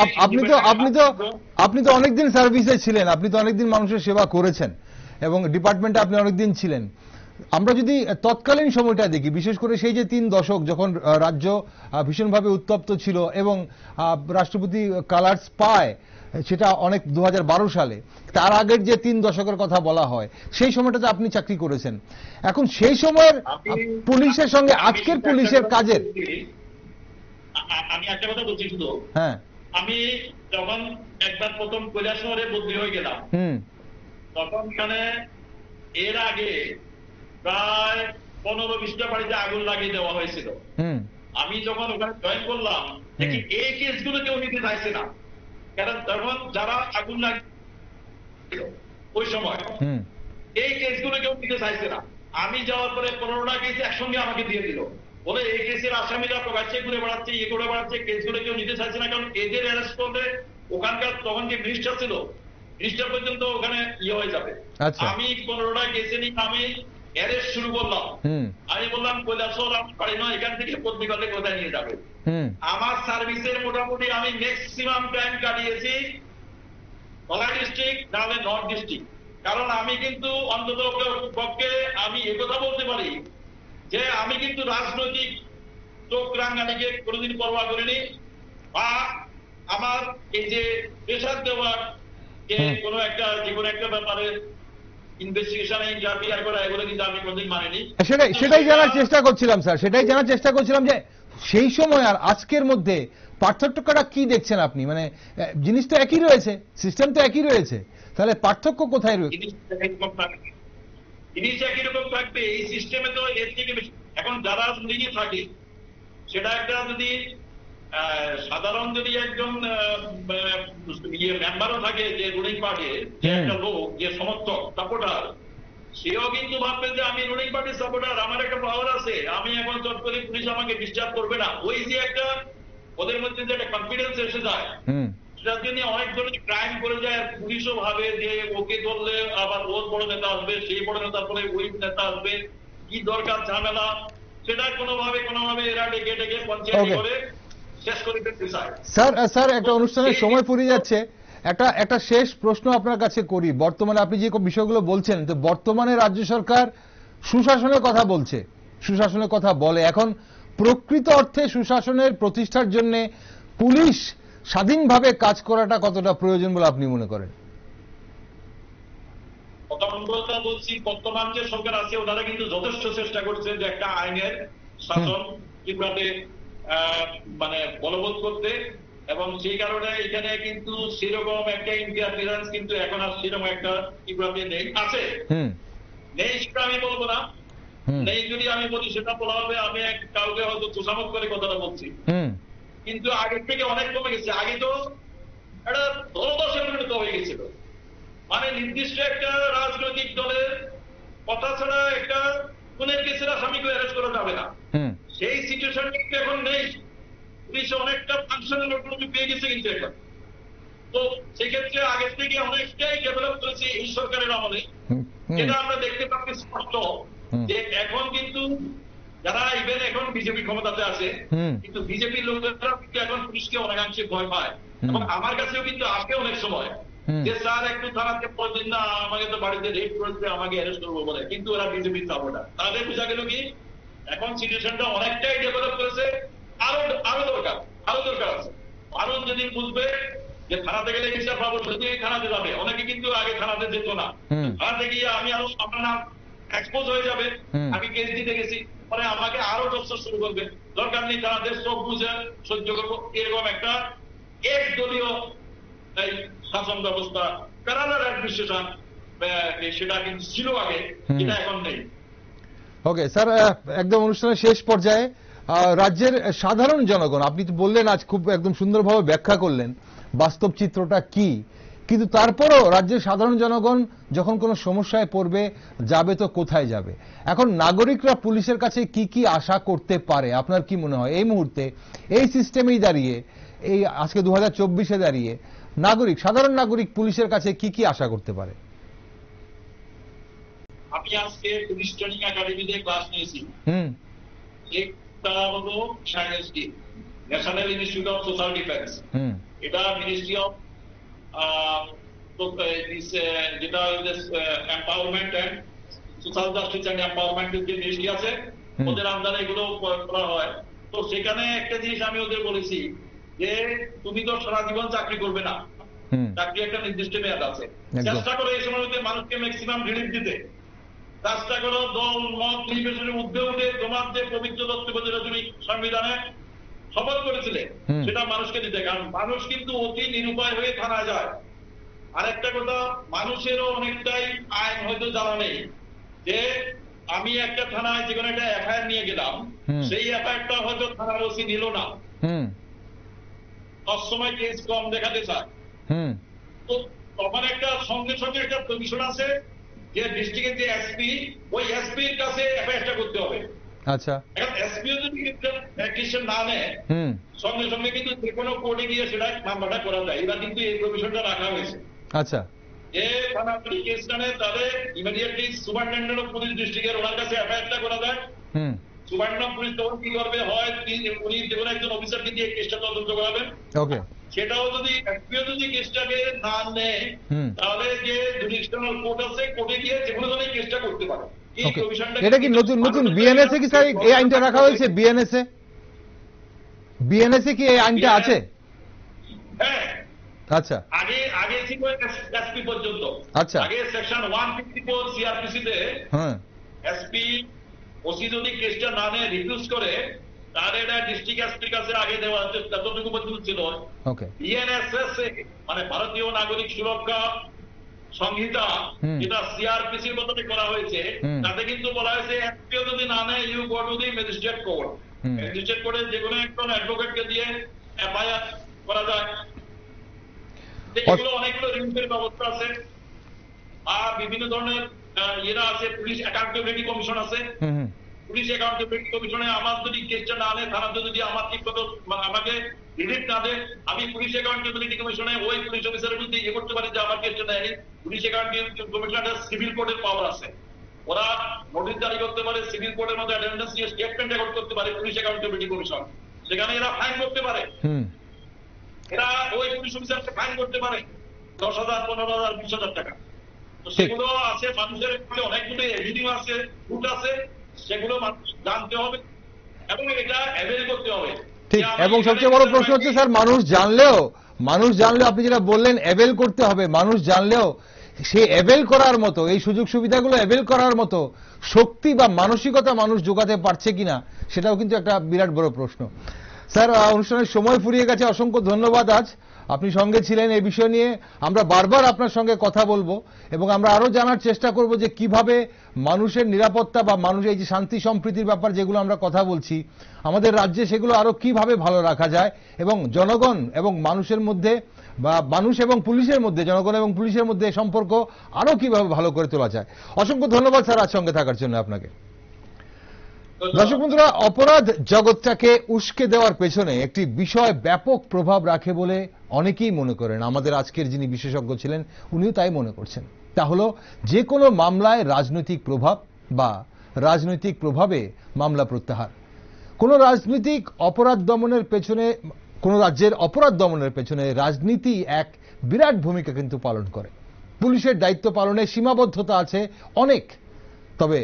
Speaker 1: আপনি তো অনেকদিন সার্ভিসে ছিলেন, আপনি তো অনেকদিন মানুষের সেবা করেছেন এবং ডিপার্টমেন্টে আপনি অনেকদিন ছিলেন। আমরা যদি তৎকালীন সময়টা দেখি, বিশেষ করে সেই যে 3 দশক যখন রাজ্য ভীষণভাবে উত্তপ্ত ছিল এবং রাষ্ট্রপতি কালার্স পায়, সেটা অনেক 2012 সালে, তার আগের যে 3 দশকের কথা বলা হয়, সেই সময়টাতে আপনি চাকরি করেছেন। এখন সেই সময়ের পুলিশের সঙ্গে আজকের পুলিশের কাজের,
Speaker 2: আমি একটা কথা বলছি শুধু,
Speaker 1: হ্যাঁ,
Speaker 2: আমি যখন একবার প্রথম কৈলাসহরে বদলি হয়ে গেলাম, তখন এখানে এর আগে প্রায় 15-20টা বাড়িতে আগুন লাগিয়ে দেওয়া হয়েছিল। আমি যখন ওখানে জয়েন করলাম দেখি এই কেসগুলো কেউ নিতে চাইছে না, কারণ তখন যারা আগুন লাগিয়ে ওই সময় এই কেসগুলো কেউ নিতে চাইছে না। আমি যাওয়ার পরে 15টা কেস একসঙ্গে আমাকে দিয়ে দিল, বলে এই কেসের আসামিরা প্রকাশ্যে ঘুরে বেড়াচ্ছে, ইয়ে করে বেড়াচ্ছে, কেসগুলো কেউ নিতে চাইছে না, কারণ এদের অ্যারেস্ট করলে ওখানকার তখন যে মিনিস্টার ছিল, মিনিস্টার পর্যন্ত ওখানে ইয়ে হয়ে যাবে। আমি 15টা কেসে নিয়ে আমি অ্যারেস্ট শুরু করলাম। আমি বললাম কৈলাসহর আমার বাড়ি নয়, এখান থেকে পত্রিকাতে কোথায় নিয়ে যাবে। আমার সার্ভিসের মোটামুটি আমি ম্যাক্সিমাম টাইম কাটিয়েছি ধলাই ডিস্ট্রিক্ট, নাহলে নর্থ ডিস্ট্রিক্ট। কারণ আমি কিন্তু অন্তত পক্ষে আমি একথা বলতে পারি যে আমি কিন্তু রাজনৈতিক চোখ রাঙ্গানিকে কোনোদিন পরোয়া করিনি, বা আমার এই যে প্রেশার দেওয়ার যে কোনো একটা যে কোনো একটা ব্যাপারে ইনভেস্টিগেশনে ইন্টারফিয়ার করা, এগুলো কিন্তু আমি কোনোদিন মানিনি।
Speaker 1: সেটাই জানার চেষ্টা করছিলাম স্যার, সেটাই জানার চেষ্টা করছিলাম যে সেই সময় আর আজকের মধ্যে পার্থক্যটা কি দেখছেন আপনি? মানে জিনিস তো একই রয়েছে, সিস্টেম তো একই রয়েছে, তাহলে পার্থক্য কোথায় রয়েছে?
Speaker 2: জিনিস একই রকম থাকবে, এই সিস্টেমে তো এর থেকে বেশি। এখন যারা লিগে থাকে সেটা একটা যদি সাধারণ যদি একজন মেম্বারও থাকে যে রুলিং পার্টির, যে একটা লোক যে সমর্থক সাপোর্টার, সেও কিন্তু ভাববে যে আমি রুলিং পার্টির সাপোর্টার, আমার একটা পাওয়ার আছে, আমি এখন চট করে পুলিশ আমাকে ডিস্টার্ব করবে না। ওই যে একটা ওদের মধ্যে যে একটা কনফিডেন্স এসে যায়, সেটার জন্য অনেক ধরনের ক্রাইম করে যায়। আর পুলিশও ভাবে যে ওকে ধরলে আবার ওর বড় নেতা আসবে, সেই বড় নেতার পরে ওই নেতা আসবে, কি দরকার ঝামেলা, সেটা কোনোভাবে এরা ডেকে পঞ্চায়েত করে শেষ করে দিতে চায়।
Speaker 1: স্যার একটা অনুষ্ঠানের সময় ফুরিয়ে যাচ্ছে, একটা শেষ প্রশ্ন আপনার কাছে করি। বর্তমানে আপনি যে বিষয়গুলো বলছেন, তো বর্তমানে রাজ্য সরকার সুশাসনের কথা বলছে, সুশাসনের কথা বলে, এখন প্রকৃত অর্থে সুশাসনের প্রতিষ্ঠার জন্য পুলিশ স্বাধীনভাবে কাজ করাটা কতটা প্রয়োজন বলে আপনি মনে করেন?
Speaker 2: বলছি, বর্তমান যে সরকার আছে ওনারা কিন্তু যথেষ্ট চেষ্টা করছে যে একটা আইনের শাসন কিভাবে মানে বলবৎ করতে, এবং সেই কারণে এখানে কিন্তু সেরকম একটা ইন্টারফারেন্স কিন্তু এখন আর সেরকম একটা কিভাবে নেই, আছে নেই সেটা আমি বলবো না, নেই যদি আমি বলি সেটা বলা হবে আমি কাউকে হয়তো তোষামত করে কথাটা বলছি, কিন্তু আগের থেকে অনেক কমে গেছে। আগে তো একটা দলদশে পরিণত হয়ে গেছিল, মানে নির্দিষ্ট একটা রাজনৈতিক দলের কথা ছাড়া একটা খুনের কেসের আসামিকে অ্যারেস্ট করা যাবে না, সেই সিচুয়েশন কিন্তু এখন নেই। পুলিশ অনেকটা ফাংশনাল অটোনমি পেয়ে গেছে কিন্তু এখন। তো সেক্ষেত্রে আগের থেকে অনেকটাই ডেভেলপ করেছে এই সরকারের আমলে, যেটা আমরা দেখতে পাচ্ছি স্পষ্ট যে এখন কিন্তু যারা ইভেন এখন বিজেপি ক্ষমতাতে আছে, কিন্তু বিজেপির লোকেরা কিন্তু এখন পুলিশকে অনেকাংশে ভয় পায়, এবং আমার কাছেও কিন্তু আসে অনেক সময় যে স্যার একটু থানাতে পড়বেন না, আমাকে তো বাড়িতে রেড করেছে, আমাকে অ্যারেস্ট করবো বলে, কিন্তু ওরা বিজেপির সাপোর্টার। তাদের বোঝা গেল কি এখন সিচুয়েশনটা অনেকটাই ডেভেলপ করেছে, আরো দরকার আছে। মানুষ যদি বুঝবে যে থানাতে গেলে বিচার পাবো, যদি থানাতে যাবে, অনেকে কিন্তু আগে থানাতে যেত না, থানাতে গিয়ে আমি আরো আমার নাম এক্সপোজ হয়ে যাবে, আমি কেস দিতে গেছি, পরে আমাকে আরো টর্চার শুরু করবে, দরকার নেই থানাতে চোখ বুঝে সহ্য করবো, এরকম একটা একদলীয় শাসন ব্যবস্থা, প্যারালাল অ্যাডমিনিস্ট্রেশন, সেটা কিন্তু ছিল আগে, এটা এখন নেই।
Speaker 1: ওকে স্যার, একদম অনুষ্ঠানের শেষ পর্যায়ে রাজ্যের সাধারণ জনগণ, আপনি তো বললেন আজ খুব একদম সুন্দরভাবে ব্যাখ্যা করলেন বাস্তব চিত্রটা কি, কিন্তু তারপরও রাজ্যের সাধারণ জনগণ যখন কোনো সমস্যায় পড়বে, যাবে তো কোথায় যাবে? এখন নাগরিকরা পুলিশের কাছে কি কি আশা করতে পারে আপনার কি মনে হয় এই মুহূর্তে, এই সিস্টেমেই দাঁড়িয়ে, এই আজকে 2024-এ দাঁড়িয়ে সাধারণ নাগরিক পুলিশের কাছে কি কি আশা করতে পারে?
Speaker 2: আমি আজকে পুলিশ ট্রেনিং একাডেমিতে ক্লাস নিয়েছি। একটা হলো সায়েন্সটি, national institute of social defence. এটা মিনিস্ট্রি অফ যেটা empowerment and social justice and empowerment যে মিনিস্ট্রি আছে, ওদের আন্ডারে এগুলো করা হয়। তো সেখানে একটা জিনিস আমি ওদের বলেছি যে তুমি তো সারা জীবন চাকরি করবে না, চাকরি একটা নির্দিষ্ট মেয়াদ আছে। চেষ্টা করো এই সময় মানুষকে ম্যাক্সিমাম রিলিফ দিতে। চেষ্টা করো দল মত নির্বিশেষে ঊর্ধ্বে উঠে তোমার যে পবিত্র তত্ত্ব যেটা তুমি সংবিধানে শপথ করেছিলে সেটা মানুষকে দিতে। কারণ মানুষ কিন্তু অতি নিরুপায় হয়ে থানায় যায়। আরেকটা কথা, মানুষেরও অনেকটাই আইন হয়তো জানা নেই যে আমি একটা থানায় যে কোনো একটা এফআইআর নিয়ে গেলাম, সেই এফআইআরটা হয়তো থানার ওসি নিল না, সবসময় কেস কম দেখাতে চায়। তো তখন একটা সঙ্গে সঙ্গে একটা প্রভিশন আছে যে ডিস্ট্রিক্টের যে এসপি, ওই এসপির কাছে এফআইআরটা করতে হবে।
Speaker 1: আচ্ছা, এখন
Speaker 2: এসপিও যদি অ্যাকশন না নেয়, সঙ্গে সঙ্গে কিন্তু যে কোনো কোর্টে গিয়ে সেটা মামলাটা করা যায়। এরা কিন্তু এই প্রভিশনটা রাখা হয়েছে।
Speaker 1: আচ্ছা,
Speaker 2: যে থানা পুলিশ কেসটা নেয় তাহলে ইমিডিয়েটলি সুপারিনটেন্ডেন্ট অফ পুলিশ ডিস্ট্রিক্টের ওনার কাছে এফআইআরটা করা যায়। সুপারিনটেন্ডেন্ট অফ পুলিশ তখন কি করবে, হয় উনি যে কোনো একজন অফিসারকে দিয়ে কেসটা তদন্ত করাবেন। ওকে, সেটাও যদি এসপিও যদি কেসটাকে না নেয়, তাহলে যে জুডিশনাল কোর্ট আছে, কোর্টে গিয়ে যে কোনো ধরনের কেসটা করতে পারে।
Speaker 1: এটা কি নতুন নতুন বিএনএসএ কি স্যার এই আইনটা রাখা হয়েছে? বিএনএসএ কি এই আইনটা আছে?
Speaker 2: হ্যাঁ,
Speaker 1: আচ্ছা,
Speaker 2: আগে ছিল এসপি পর্যন্ত।
Speaker 1: আচ্ছা,
Speaker 2: আগে সেকশন 154 সিআরপিসি তে এসপি ওসি যদি কেসটা না নেয়, রিফিউজ করে, তাহলে এটা ডিস্ট্রিক্ট এসপির কাছে আগে দেওয়া হচ্ছে, ততটুকু পর্যন্ত ছিল। ওকে, বিএনএসএস মানে ভারতীয় নাগরিক সুরক্ষা সংহিতা, যেটা সিআরপিসির মধ্যে করা হয়েছে, তাতে কিন্তু বলা হয়েছে এসপিও যদি না নেয়, you go to the magistrate court. Magistrate কোর্টে যে কোনো একজন অ্যাডভোকেটকে দিয়ে এফআইআর করা যায়। এগুলো অনেকগুলো রিলিফের ব্যবস্থা আছে, আর বিভিন্ন ধরনের ইয়েরা আছে। পুলিশ অ্যাকাউন্টেবিলিটি কমিশন আছে। পুলিশ অ্যাকাউন্টেবিলিটি কমিশনে আমার যদি কেসটা না নেয়, থানাতে যদি আমার ঠিক মতো আমাকে রিলিফ না দেয়, আমি পুলিশ অ্যাকাউন্টেবিলিটি কমিশনে ওই পুলিশ অফিসারের বিরুদ্ধে ইয়ে করতে পারি যে আমার কেসটা নেয়নি। পুলিশ অ্যাকাউন্টেবিলিটি কমিশনের সিভিল কোর্টের পাওয়ার আছে, ওরা নোটিশ জারি করতে পারে, সিভিল কোর্টের মধ্যে অ্যাটেন্ডেন্স নিয়ে স্টেটমেন্ট রেকর্ড করতে পারে পুলিশ অ্যাকাউন্টেবিলিটি কমিশন। সেখানে এরা ফাইন করতে পারে, এরা ওই পুলিশ অফিসারকে ফাইন করতে পারে 10,000, 15,000, 20,000 টাকা। তো সেগুলো আছে, মানুষের অনেকগুলো এভিনিউ আছে, রুট আছে, সেগুলো মানুষ জানতে হবে এবং এটা অ্যাভেল করতে হবে।
Speaker 1: ঠিক, এবং সবচেয়ে বড় প্রশ্ন হচ্ছে স্যার, মানুষ জানলেও আপনি যেটা বললেন অ্যাভেল করতে হবে, মানুষ জানলেও সে অ্যাভেল করার মতো, এই সুযোগ সুবিধাগুলো অ্যাভেল করার মতো শক্তি বা মানসিকতা মানুষ যোগাতে পারছে কিনা, সেটাও কিন্তু একটা বিরাট বড় প্রশ্ন। স্যার, অনুষ্ঠানের সময় ফুরিয়ে গেছে, অসংখ্য ধন্যবাদ। আজ আপনি সঙ্গে ছিলেন। এই বিষয় নিয়ে আমরা বারবার আপনার সঙ্গে কথা বলবো এবং আমরা আরো জানার চেষ্টা করব যে কিভাবে মানুষের নিরাপত্তা বা মানুষের এই যে শান্তি সম্প্রীতির ব্যাপার যেগুলো আমরা কথা বলছি আমাদের রাজ্যে, সেগুলো আরো কিভাবে ভালো রাখা যায় এবং জনগণ এবং মানুষের মধ্যে বা মানুষ এবং পুলিশের মধ্যে, জনগণ এবং পুলিশের মধ্যে সম্পর্ক আরো কিভাবে ভালো করে তোলা যায়। অসংখ্য ধন্যবাদ স্যার আজ সঙ্গে থাকার জন্য আপনাকে। দর্শক বন্ধুরা, অপরাধ জগৎটাকে উস্কে দেওয়ার পেছনে একটি বিষয় ব্যাপক প্রভাব রাখে বলে অনেকেই মনে করেন। আমাদের আজকের যিনি বিশেষজ্ঞ ছিলেন উনিও তাই মনে করছেন। তা হলো যে কোনো মামলায় রাজনৈতিক প্রভাব বা রাজনৈতিক প্রভাবে মামলা প্রত্যাহার। কোন রাজনৈতিক অপরাধ দমনের পেছনে, কোন রাজ্যের অপরাধ দমনের পেছনে রাজনীতি এক বিরাট ভূমিকা কিন্তু পালন করে। পুলিশের দায়িত্ব পালনে সীমাবদ্ধতা আছে অনেক, তবে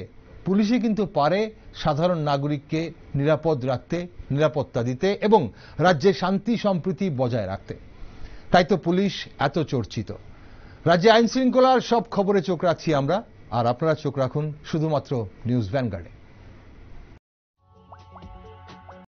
Speaker 1: পুলিশই কিন্তু পারে সাধারণ নাগরিককে নিরাপদ রাখতে, নিরাপত্তা দিতে এবং রাজ্যে শান্তি সম্প্রীতি বজায় রাখতে। তাই তো পুলিশ এত চর্চিত। রাজ্যে আইন শৃঙ্খলার সব খবরে চোখ রাখছি আমরা, আর আপনারা চোখ রাখুন শুধুমাত্র নিউজ ভ্যানগার্ডে।